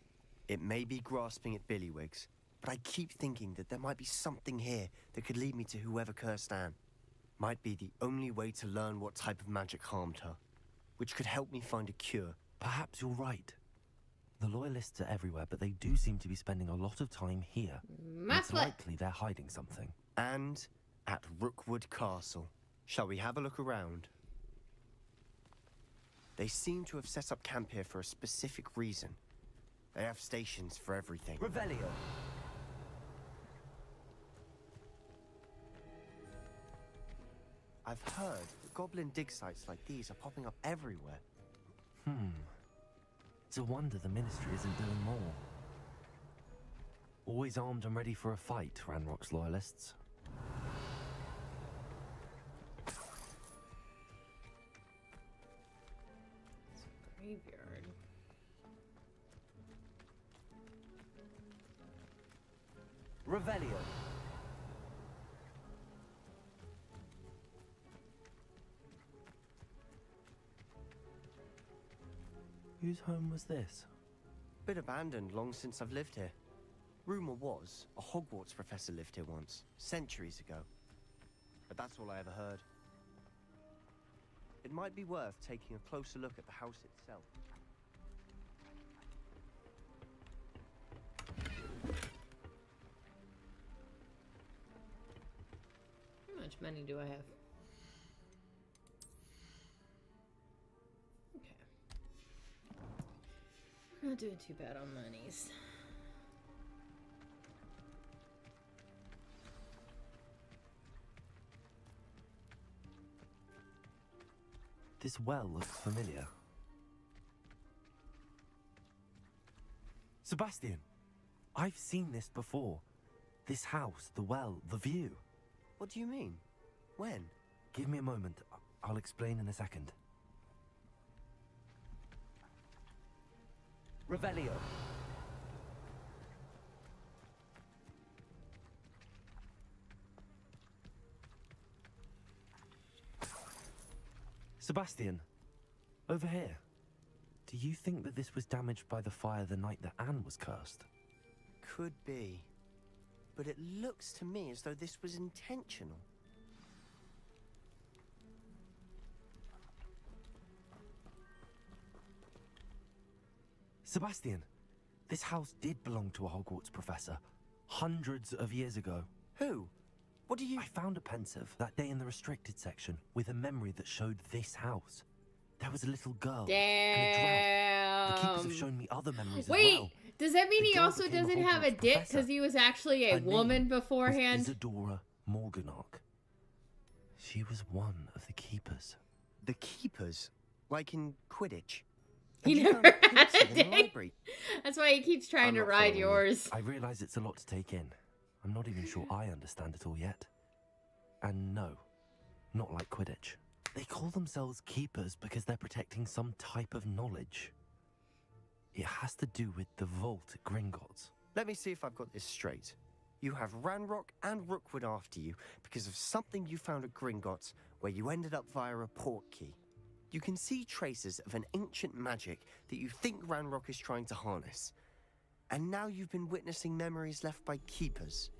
[SPEAKER 8] It may be grasping at Billywigs, but I keep thinking that there might be something here that could lead me to whoever cursed Anne. Might be the only way to learn what type of magic harmed her, which could help me find a cure.
[SPEAKER 2] Perhaps you're right. The loyalists are everywhere, but they do seem to be spending a lot of time here. It's likely they're hiding something.
[SPEAKER 8] And at Rookwood Castle. Shall we have a look around? They seem to have set up camp here for a specific reason. They have stations for everything.
[SPEAKER 13] Revelio.
[SPEAKER 8] I've heard that goblin dig sites like these are popping up everywhere.
[SPEAKER 2] It's a wonder the Ministry isn't doing more. Always armed and ready for a fight, Ranrock's loyalists.
[SPEAKER 1] Graveyard.
[SPEAKER 13] Revelio.
[SPEAKER 2] Whose home was this?
[SPEAKER 8] Been abandoned long since I've lived here. Rumor was a Hogwarts professor lived here once, centuries ago. But that's all I ever heard. It might be worth taking a closer look at the house itself.
[SPEAKER 1] How much money do I have? Okay. We're not doing too bad on monies.
[SPEAKER 2] This well looks familiar. Sebastian, I've seen this before. This house, the well, the view.
[SPEAKER 8] What do you mean? When?
[SPEAKER 2] Give me a moment. I'll explain in a second.
[SPEAKER 13] Revelio.
[SPEAKER 2] Sebastian, over here. Do you think that this was damaged by the fire the night that Anne was cursed?
[SPEAKER 8] Could be. But it looks to me as though this was intentional.
[SPEAKER 2] Sebastian, this house did belong to a Hogwarts professor, hundreds of years ago.
[SPEAKER 8] Who? What do you...
[SPEAKER 2] I found a pensive that day in the restricted section with a memory that showed this house. There was a little girl and a drought. The keepers have shown me other memories as well.
[SPEAKER 1] Wait, does that mean
[SPEAKER 2] The
[SPEAKER 1] he
[SPEAKER 2] girl
[SPEAKER 1] also
[SPEAKER 2] became a
[SPEAKER 1] doesn't have a
[SPEAKER 2] Hogwarts
[SPEAKER 1] dick
[SPEAKER 2] professor.
[SPEAKER 1] because he was actually a
[SPEAKER 2] Her
[SPEAKER 1] woman
[SPEAKER 2] name was
[SPEAKER 1] beforehand?
[SPEAKER 2] Isadora Morganach. She was one of the keepers.
[SPEAKER 8] The keepers? Like in Quidditch?
[SPEAKER 1] He
[SPEAKER 8] And you
[SPEAKER 1] never
[SPEAKER 8] found a
[SPEAKER 1] had
[SPEAKER 8] pensive
[SPEAKER 1] a
[SPEAKER 8] in the
[SPEAKER 1] dick.
[SPEAKER 8] library.
[SPEAKER 1] That's why he keeps trying
[SPEAKER 8] I'm
[SPEAKER 1] to
[SPEAKER 8] not
[SPEAKER 1] ride
[SPEAKER 8] following you.
[SPEAKER 1] yours.
[SPEAKER 2] I realise it's a lot to take in. I'm not even sure I understand it all yet. And no, not like Quidditch. They call themselves keepers because they're protecting some type of knowledge. It has to do with the vault at Gringotts.
[SPEAKER 8] Let me see if I've got this straight. You have Ranrock and Rookwood after you because of something you found at Gringotts where you ended up via a portkey. You can see traces of an ancient magic that you think Ranrock is trying to harness. And now you've been witnessing memories left by keepers.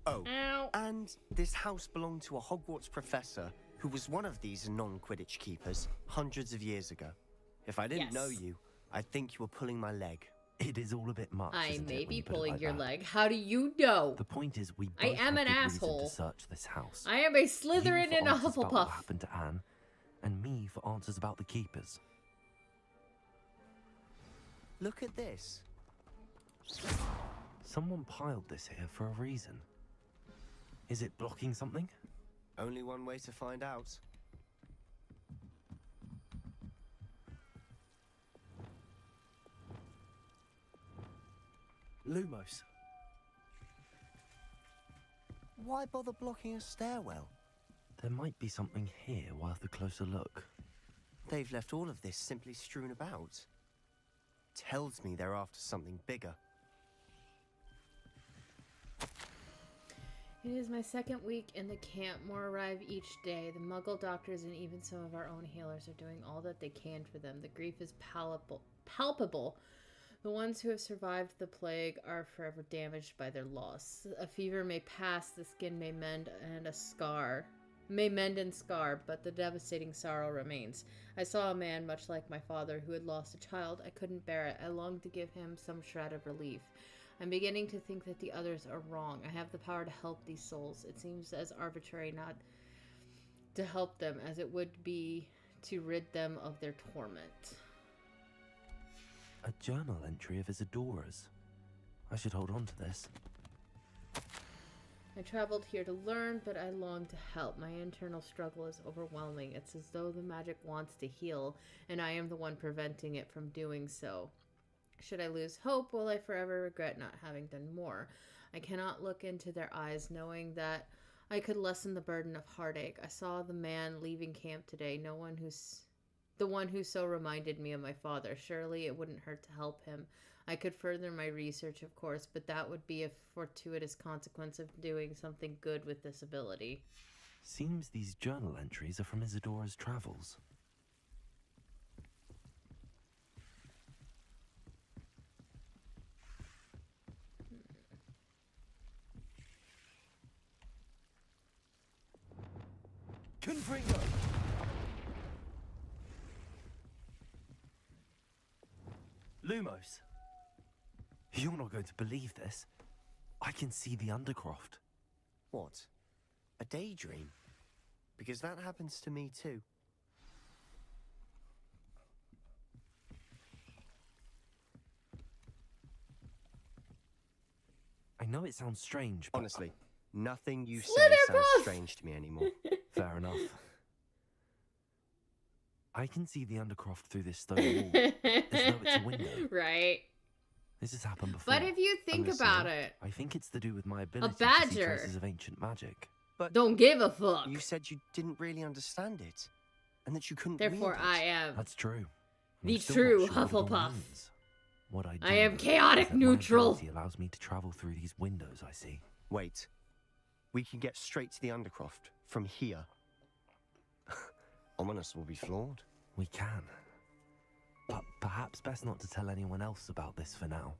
[SPEAKER 8] Oh,
[SPEAKER 1] Ow.
[SPEAKER 8] and this house belonged to a Hogwarts professor who was one of these non-Quidditch keepers hundreds of years ago. If I didn't know
[SPEAKER 1] Yes.
[SPEAKER 8] you, I'd think you were pulling my leg.
[SPEAKER 2] It is all a bit much.
[SPEAKER 1] I
[SPEAKER 2] isn't
[SPEAKER 1] may
[SPEAKER 2] it, when
[SPEAKER 1] be
[SPEAKER 2] you put it
[SPEAKER 1] pulling
[SPEAKER 2] like
[SPEAKER 1] your
[SPEAKER 2] that?
[SPEAKER 1] leg. How do you know?
[SPEAKER 2] The point is, we both
[SPEAKER 1] I am
[SPEAKER 2] have
[SPEAKER 1] an
[SPEAKER 2] good reason
[SPEAKER 1] asshole.
[SPEAKER 2] to search this house.
[SPEAKER 1] I am a
[SPEAKER 2] You
[SPEAKER 1] Slytherin
[SPEAKER 2] for
[SPEAKER 1] and a
[SPEAKER 2] answers about what
[SPEAKER 1] Hufflepuff.
[SPEAKER 2] happened to Anne, and me for answers about the keepers.
[SPEAKER 8] Look at this.
[SPEAKER 2] Someone piled this here for a reason. Is it blocking something?
[SPEAKER 8] Only one way to find out.
[SPEAKER 2] Lumos.
[SPEAKER 8] Why bother blocking a stairwell?
[SPEAKER 2] There might be something here worth a closer look.
[SPEAKER 8] They've left all of this simply strewn about. Tells me they're after something bigger.
[SPEAKER 1] It is my second week in the camp. More arrive each day. The Muggle doctors and even some of our own healers are doing all that they can for them. The grief is palpable. The ones who have survived the plague are forever damaged by their loss. A fever may pass, the skin may mend, and scar, but the devastating sorrow remains. I saw a man, much like my father, who had lost a child. I couldn't bear it. I longed to give him some shred of relief. I'm beginning to think that the others are wrong. I have the power to help these souls. It seems as arbitrary not to help them as it would be to rid them of their torment.
[SPEAKER 2] A journal entry of Isadora's. I should hold on to this.
[SPEAKER 1] I traveled here to learn, but I long to help. My internal struggle is overwhelming. It's as though the magic wants to heal, and I am the one preventing it from doing so. Should I lose hope, will I forever regret not having done more? I cannot look into their eyes, knowing that I could lessen the burden of heartache. I saw the man leaving camp today, the one who so reminded me of my father. Surely it wouldn't hurt to help him. I could further my research, of course, but that would be a fortuitous consequence of doing something good with this ability.
[SPEAKER 2] Seems these journal entries are from Isadora's travels.
[SPEAKER 13] Confringo!
[SPEAKER 2] Lumos! You're not going to believe this. I can see the Undercroft.
[SPEAKER 8] What? A daydream? Because that happens to me too.
[SPEAKER 2] I know it sounds strange, but...
[SPEAKER 8] Honestly, nothing you say
[SPEAKER 1] Slitherpuff!
[SPEAKER 8] sounds strange to me anymore.
[SPEAKER 2] Fair enough. I can see the Undercroft through this stone wall, as though it's a window.
[SPEAKER 1] Right.
[SPEAKER 2] This has happened before.
[SPEAKER 1] But if you think
[SPEAKER 8] I'm
[SPEAKER 1] about
[SPEAKER 8] listening.
[SPEAKER 1] it,
[SPEAKER 2] I think it's to do with my ability to see
[SPEAKER 1] badger.
[SPEAKER 2] traces of ancient magic.
[SPEAKER 8] But
[SPEAKER 1] don't give a fuck.
[SPEAKER 8] you said you didn't really understand it, and that you couldn't
[SPEAKER 1] Therefore,
[SPEAKER 8] read it.
[SPEAKER 1] I am
[SPEAKER 2] That's true.
[SPEAKER 1] the
[SPEAKER 2] I'm still
[SPEAKER 1] true
[SPEAKER 2] not sure what it all
[SPEAKER 1] Hufflepuff.
[SPEAKER 2] means. What I do
[SPEAKER 1] I am
[SPEAKER 2] know is
[SPEAKER 1] chaotic
[SPEAKER 2] that
[SPEAKER 1] neutral.
[SPEAKER 2] My ability allows me to travel through these windows I see.
[SPEAKER 8] Wait. We can get straight to the Undercroft from here. Ominous will be floored.
[SPEAKER 2] We can. But perhaps best not to tell anyone else about this for now.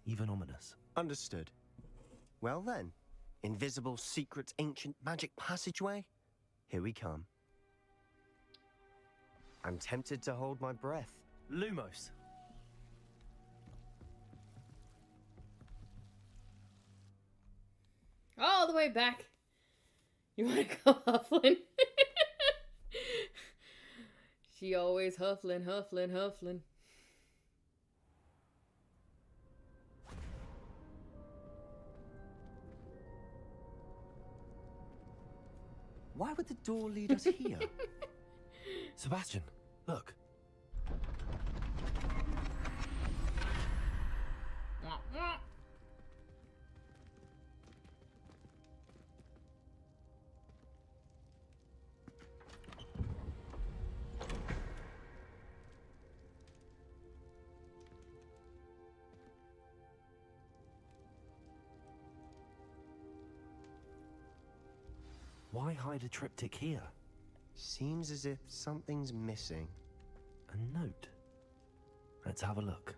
[SPEAKER 2] Even Ominous.
[SPEAKER 8] Understood. Well then, invisible, secret, ancient magic passageway? Here we come. I'm tempted to hold my breath.
[SPEAKER 2] Lumos!
[SPEAKER 1] All the way back. You want to go huffling? She always huffling, huffling, huffling.
[SPEAKER 8] Why would the door lead us here?
[SPEAKER 2] Sebastian, look. Why hide a triptych here?
[SPEAKER 8] Seems as if something's missing.
[SPEAKER 2] A note. Let's have a look.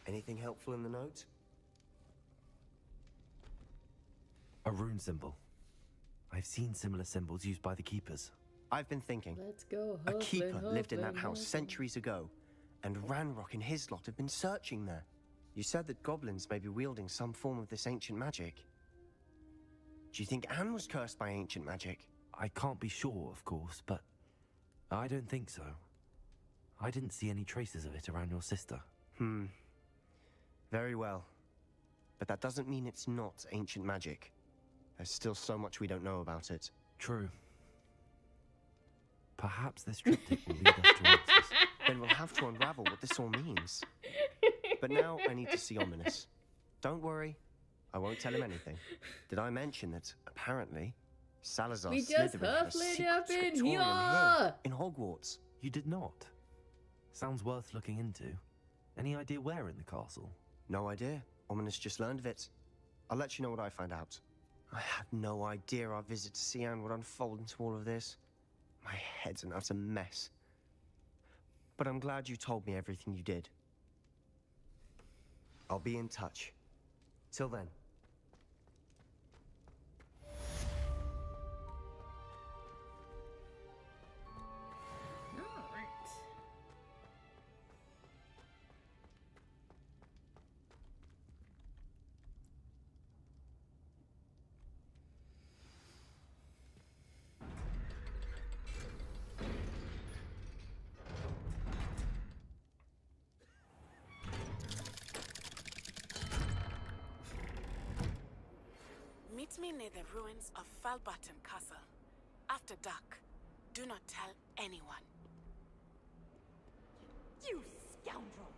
[SPEAKER 8] Anything helpful in the note?
[SPEAKER 2] A rune symbol. I've seen similar symbols used by the keepers.
[SPEAKER 8] I've been thinking.
[SPEAKER 1] Let's go
[SPEAKER 8] A
[SPEAKER 1] huffling,
[SPEAKER 8] keeper lived in that
[SPEAKER 1] huffling,
[SPEAKER 8] house
[SPEAKER 1] huffling.
[SPEAKER 8] centuries ago, and Ranrock and his lot have been searching there. You said that goblins may be wielding some form of this ancient magic. Do you think Anne was cursed by ancient magic?
[SPEAKER 2] I can't be sure, of course, but I don't think so. I didn't see any traces of it around your sister.
[SPEAKER 8] Very well. But that doesn't mean it's not ancient magic. There's still so much we don't know about it.
[SPEAKER 2] True. Perhaps this triptych will lead us to answers.
[SPEAKER 8] Then we'll have to unravel what this all means. But now I need to see Ominous. Don't worry, I won't tell him anything. Did I mention that apparently Salazar
[SPEAKER 1] We just
[SPEAKER 8] Slytherin had a
[SPEAKER 1] huffling
[SPEAKER 8] secret
[SPEAKER 1] up in
[SPEAKER 8] scriptorium
[SPEAKER 1] here.
[SPEAKER 8] here in Hogwarts?
[SPEAKER 2] You did not. Sounds worth looking into. Any idea where in the castle?
[SPEAKER 8] No idea. Ominous just learned of it. I'll let you know what I find out. I had no idea our visit to Cian would unfold into all of this. My head's an utter mess. But I'm glad you told me everything you did. I'll be in touch. Till then.
[SPEAKER 1] Alright.
[SPEAKER 14] Meet me near the ruins of Falbaton Castle. After dark. Do not tell anyone.
[SPEAKER 15] You scoundrel!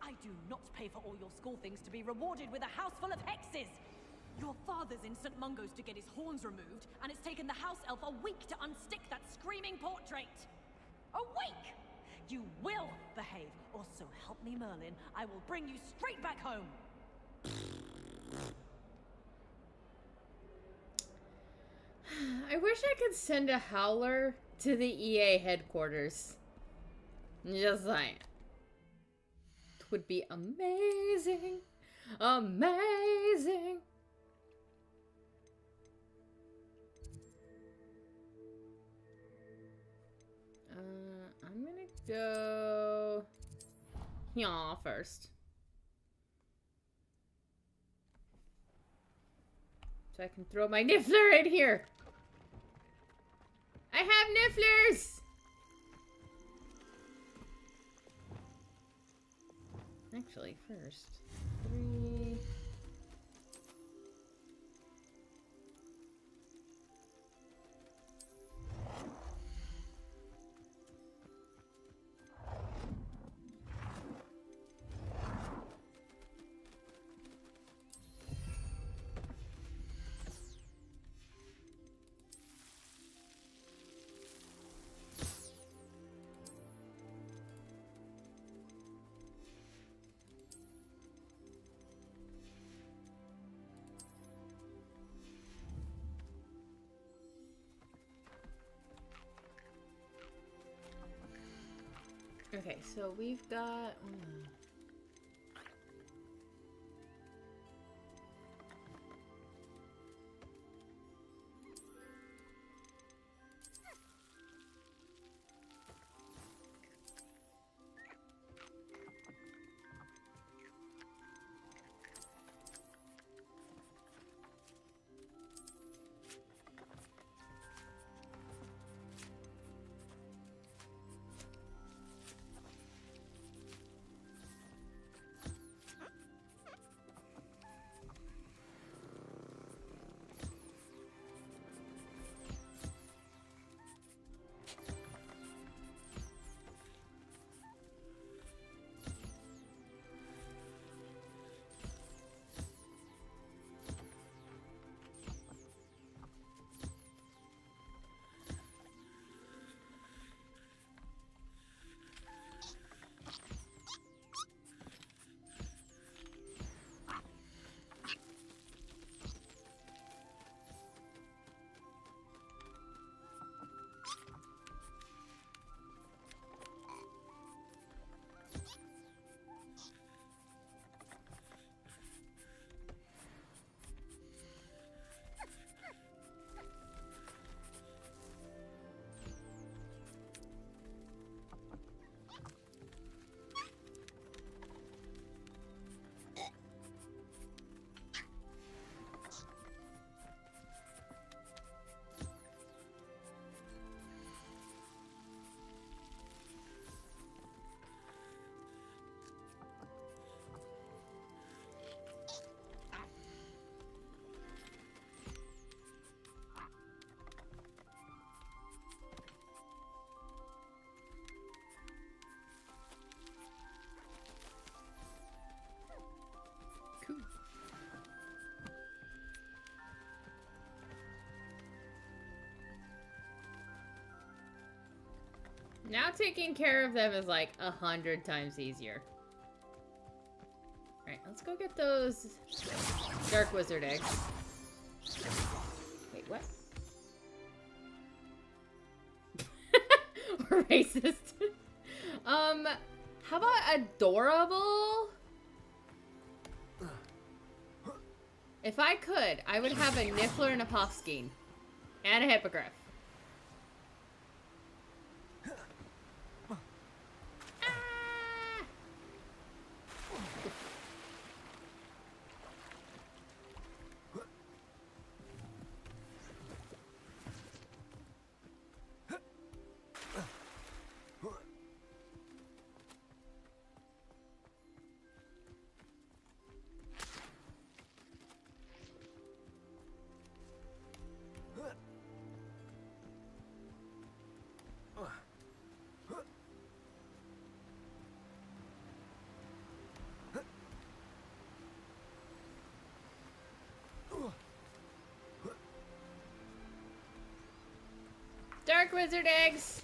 [SPEAKER 15] I do not pay for all your school things to be rewarded with a house full of hexes! Your father's in St. Mungo's to get his horns removed, and it's taken the house elf a week to unstick that screaming portrait! A week! You will behave, or so help me Merlin, I will bring you straight back home!
[SPEAKER 1] I wish I could send a howler to the EA headquarters. Just saying. It would be amazing. Amazing. go here first. So I can throw my Niffler in here. I have Nifflers! Actually, first, 3. Okay, so we've got... Now taking care of them is like 100 times easier. Alright, let's go get those Dark Wizard eggs. Wait, what? We're racist. How about adorable? If I could, I would have a Niffler and a Puffskein. And a Hippogriff. Dark Wizard eggs!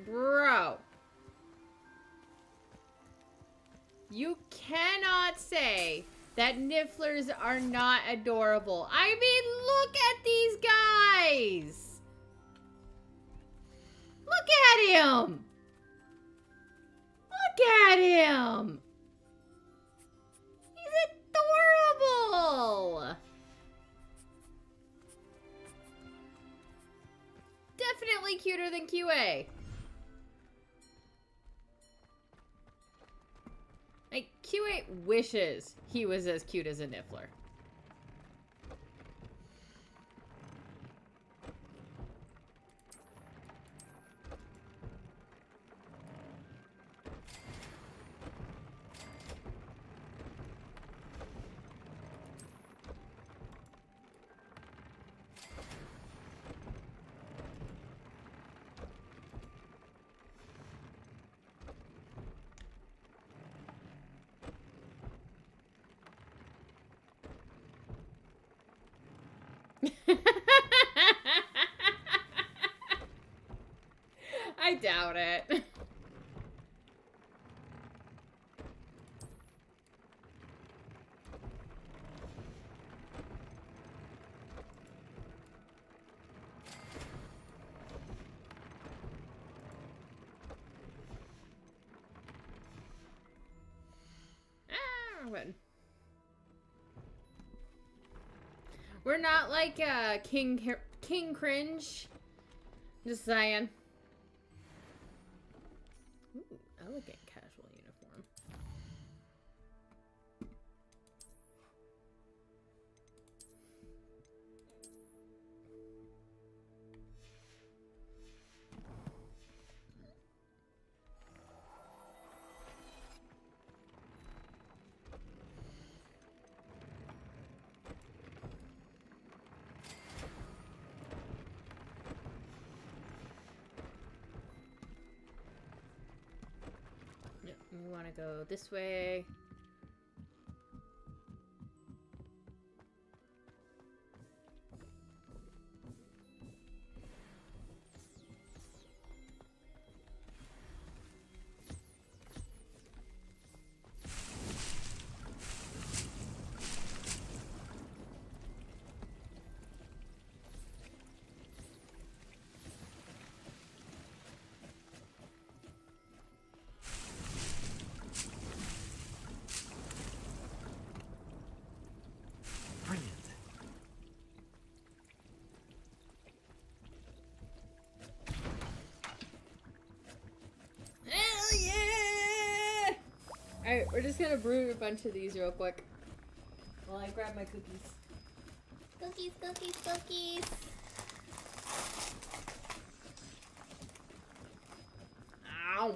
[SPEAKER 1] Bro. You cannot say that Nifflers are not adorable. I mean, look at these guys! Look at him! What Look at him! He's adorable! Definitely cuter than QA. Like, QA wishes he was as cute as a Niffler. I doubt it. Button. We're not like King Cringe. Just saying. Ooh, elegant casual uniform. We want to go this way. Hell yeah! Alright, we're just gonna brew a bunch of these real quick. While I grab my cookies. Cookies, cookies, cookies! Ow!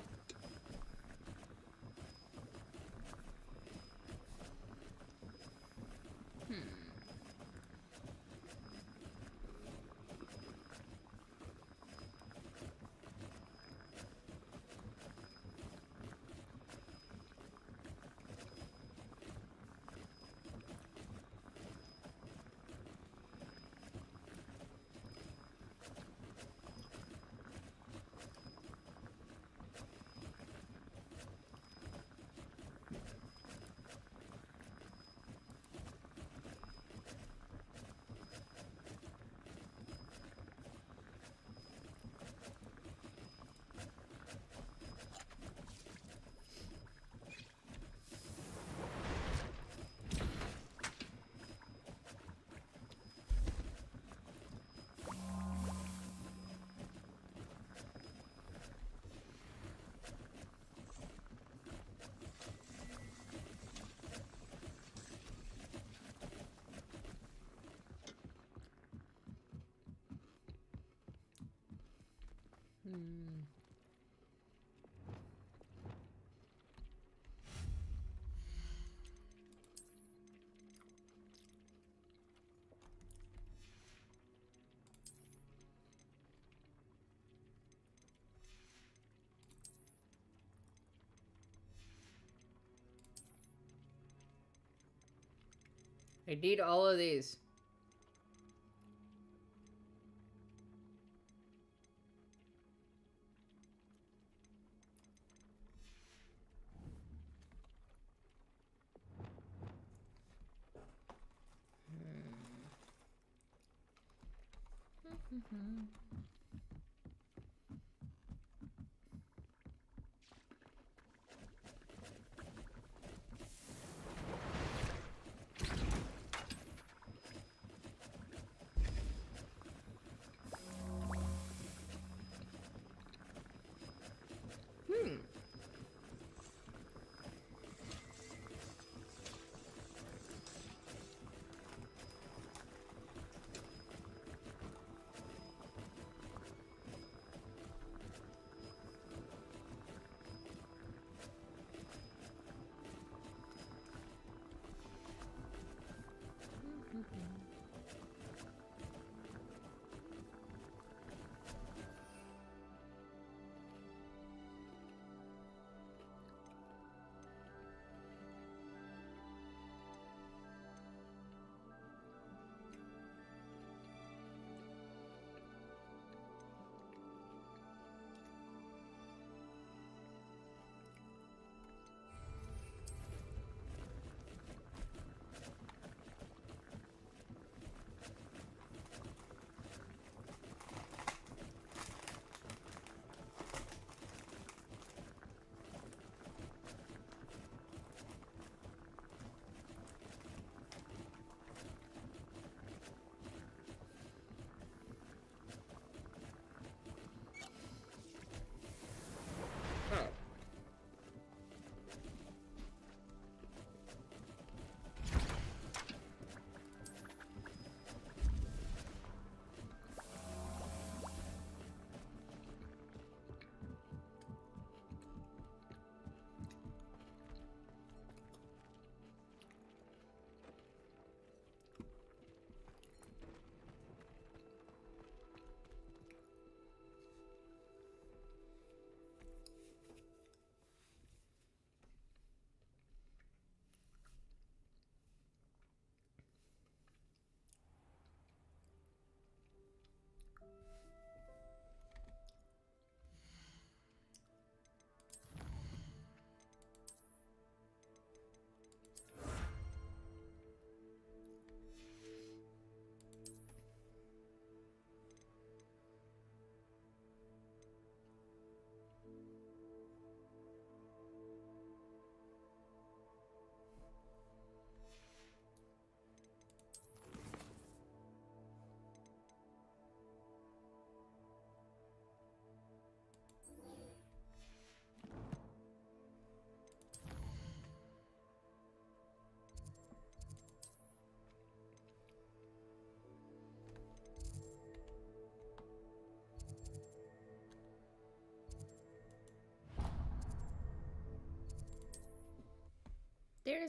[SPEAKER 1] I need all of these.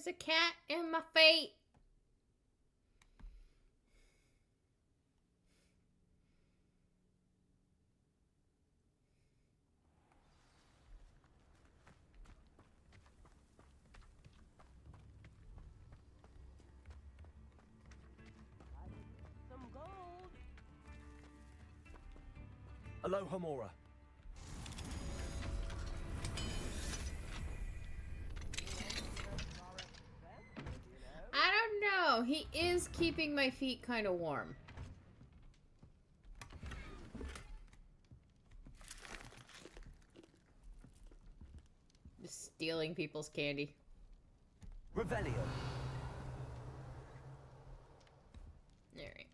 [SPEAKER 1] There's a cat in my feet.
[SPEAKER 13] Some gold.
[SPEAKER 2] Aloha Mora.
[SPEAKER 1] I don't know. He is keeping my feet kind of warm. Just stealing people's candy.
[SPEAKER 13] Revelio.
[SPEAKER 1] Alright.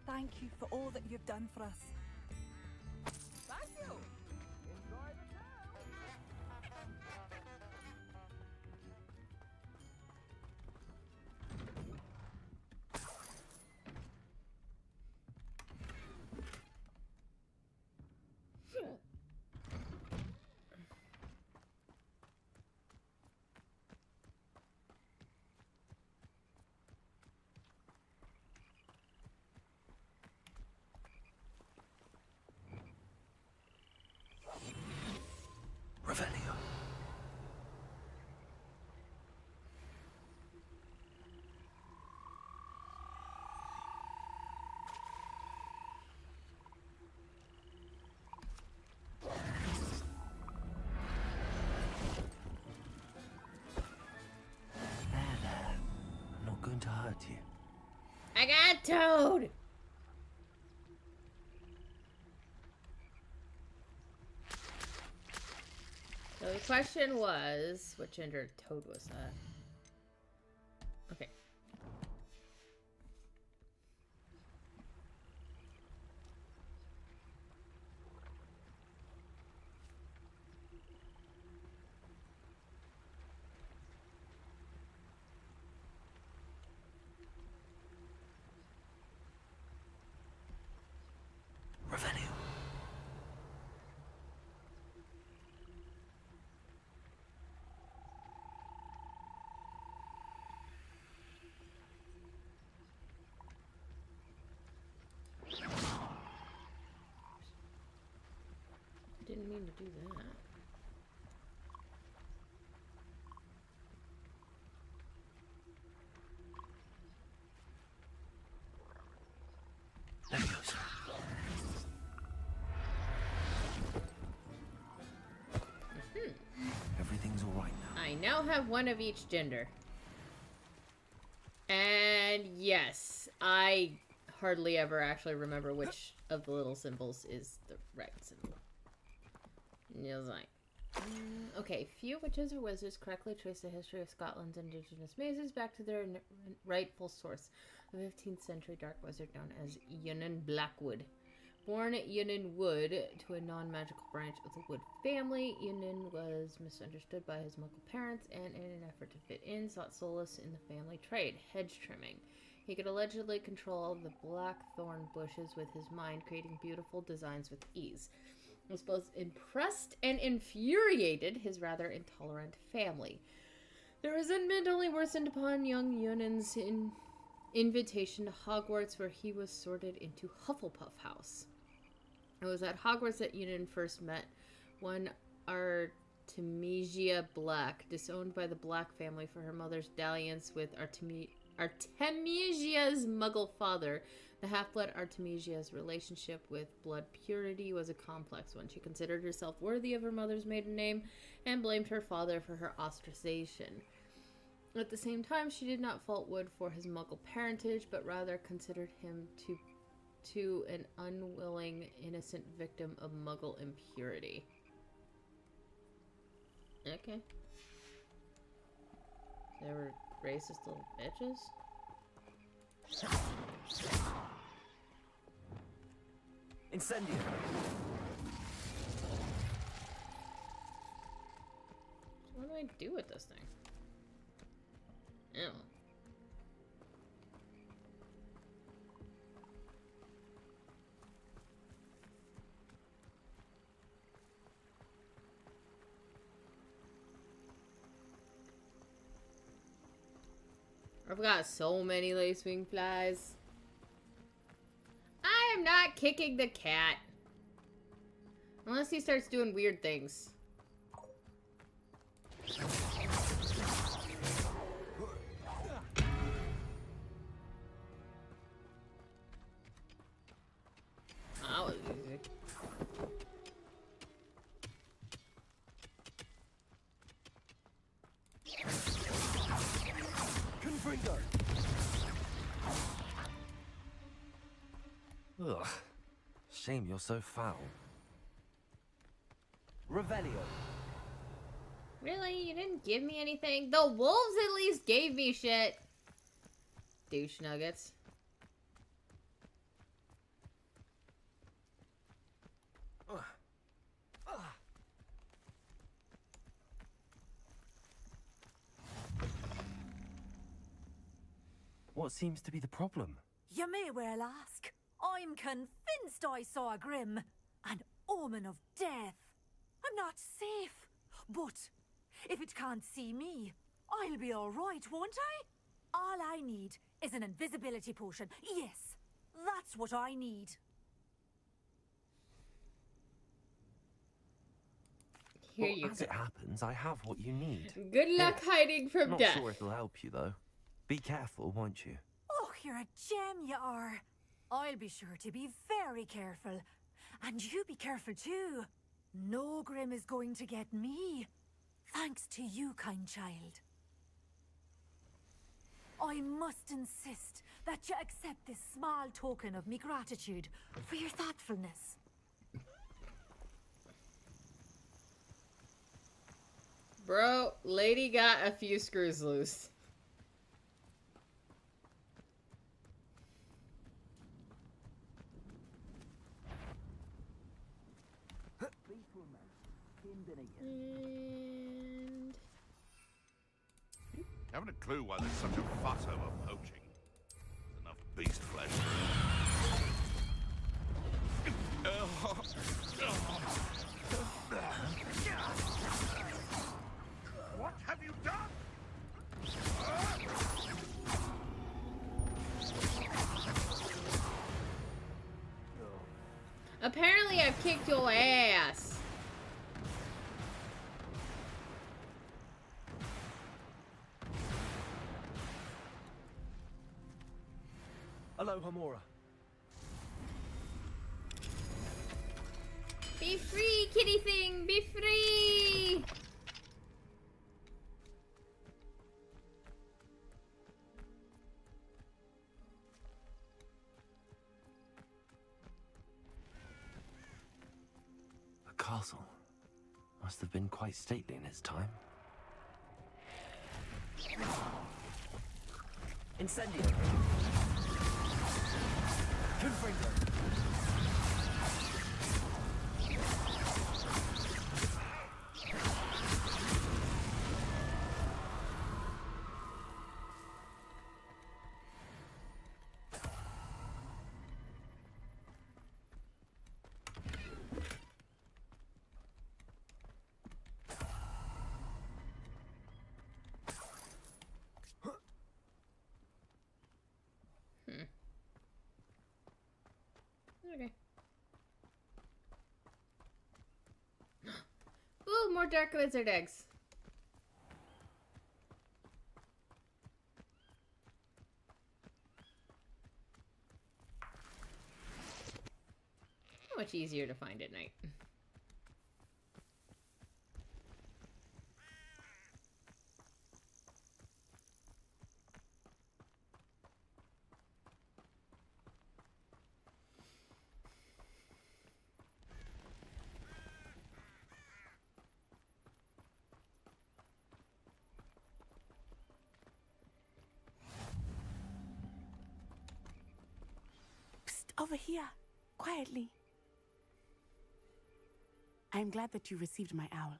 [SPEAKER 7] Thank you for all that you've done for us.
[SPEAKER 9] Thank you. Enjoy the
[SPEAKER 2] Revelio. There. I'm not going to hurt you.
[SPEAKER 1] I got Toad! So the question was, what gender Toad was that? Okay.
[SPEAKER 2] Revelio.
[SPEAKER 1] Didn't mean to do that.
[SPEAKER 2] Leviosa. Everything's all right now.
[SPEAKER 1] I now have one of each gender. And yes, I hardly ever actually remember which of the little symbols is the right symbol. Yes, okay, few witches or wizards correctly trace the history of Scotland's indigenous mazes back to their rightful source, a 15th century dark wizard known as Yunnan Blackwood. Born Yunnan Wood to a non-magical branch of the Wood family, Yunnan was misunderstood by his Muggle parents and in an effort to fit in, sought solace in the family trade, hedge trimming. He could allegedly control the blackthorn bushes with his mind, creating beautiful designs with ease. Was both impressed and infuriated his rather intolerant family. Their resentment only worsened upon young Yunnan's invitation to Hogwarts, where he was sorted into Hufflepuff House. It was at Hogwarts that Yunnan first met one Artemisia Black, disowned by the Black family for her mother's dalliance with Artemisia's Muggle father. The half-blood Artemisia's relationship with blood purity was a complex one. She considered herself worthy of her mother's maiden name and blamed her father for her ostracization. At the same time, she did not fault Wood for his Muggle parentage, but rather considered him to an unwilling, innocent victim of Muggle impurity. Okay. They were racist little bitches?
[SPEAKER 13] Incendio.
[SPEAKER 1] What do I do with this thing? Ew. I've got so many lacewing flies. I am not kicking the cat. Unless he starts doing weird things. That was easy.
[SPEAKER 13] Confringo.
[SPEAKER 2] Ugh. Shame you're so foul.
[SPEAKER 13] Revelio.
[SPEAKER 1] Really? You didn't give me anything? The wolves at least gave me shit. Douche nuggets.
[SPEAKER 2] What seems to be the problem?
[SPEAKER 15] You may well ask. I'm convinced I saw a grim, an omen of death. I'm not safe, but if it can't see me, I'll be all right, won't I? All I need is an invisibility potion. Yes, that's what I need.
[SPEAKER 1] Here
[SPEAKER 2] Well,
[SPEAKER 1] you
[SPEAKER 2] as
[SPEAKER 1] go.
[SPEAKER 2] it happens, I have what you need.
[SPEAKER 1] Good luck hiding from
[SPEAKER 2] Not
[SPEAKER 1] death.
[SPEAKER 2] sure it'll help you, though. Be careful, won't you?
[SPEAKER 15] Oh, you're a gem, you are. I'll be sure to be very careful. And you be careful too. No grim is going to get me. Thanks to you, kind child. I must insist that you accept this small token of me gratitude for your thoughtfulness.
[SPEAKER 1] Bro, lady got a few screws loose. And...
[SPEAKER 3] Haven't a clue why there's such a fuss over poaching. There's enough beast flesh. What have you done?
[SPEAKER 1] Apparently I've kicked your ass.
[SPEAKER 13] Aloha Mora.
[SPEAKER 1] Be free, kitty thing! Be free!
[SPEAKER 2] The castle must have been quite stately in its time.
[SPEAKER 13] Incendio. Confringo.
[SPEAKER 1] Okay. Ooh, more dark lizard eggs. Much easier to find at night.
[SPEAKER 14] Over here, quietly. I am glad that you received my owl.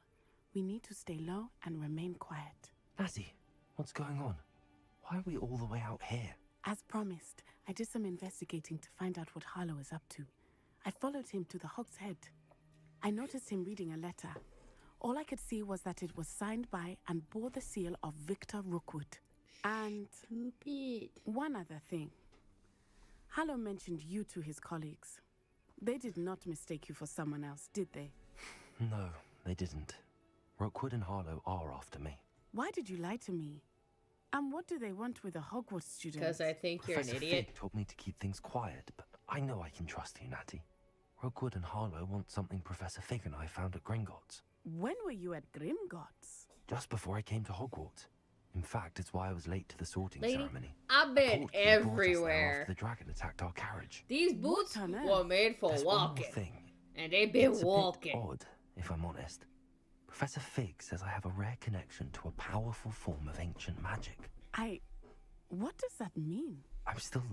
[SPEAKER 14] We need to stay low and remain quiet.
[SPEAKER 2] Natty, what's going on? Why are we all the way out here?
[SPEAKER 14] As promised, I did some investigating to find out what Harlow is up to. I followed him to the Hog's Head. I noticed him reading a letter. All I could see was that it was signed by and bore the seal of Victor Rookwood. And one other thing. Harlow mentioned you to his colleagues. They did not mistake you for someone else, did they?
[SPEAKER 2] No, they didn't. Rookwood and Harlow are after me.
[SPEAKER 14] Why did you lie to me? And what do they want with a Hogwarts student?
[SPEAKER 1] Because I think you're
[SPEAKER 2] Professor
[SPEAKER 1] an idiot.
[SPEAKER 2] Fig told me to keep things quiet, but I know I can trust you, Natty. Rookwood and Harlow want something Professor Fig and I found at Gringotts.
[SPEAKER 14] When were you at Grimgotts?
[SPEAKER 2] Just before I came to Hogwarts. In fact, it's why I was late to the sorting
[SPEAKER 1] Lady,
[SPEAKER 2] ceremony.
[SPEAKER 1] I've
[SPEAKER 2] A
[SPEAKER 1] been
[SPEAKER 2] portkey brought us there
[SPEAKER 1] everywhere.
[SPEAKER 2] after the dragon attacked our carriage.
[SPEAKER 1] These boots were made for
[SPEAKER 2] There's one more
[SPEAKER 1] walking.
[SPEAKER 2] thing.
[SPEAKER 1] And they've been
[SPEAKER 2] It's a
[SPEAKER 1] walking.
[SPEAKER 2] bit odd, if I'm honest. Professor Fig says I have a rare connection to a powerful form of ancient magic.
[SPEAKER 14] What does that mean?
[SPEAKER 2] I'm still learning.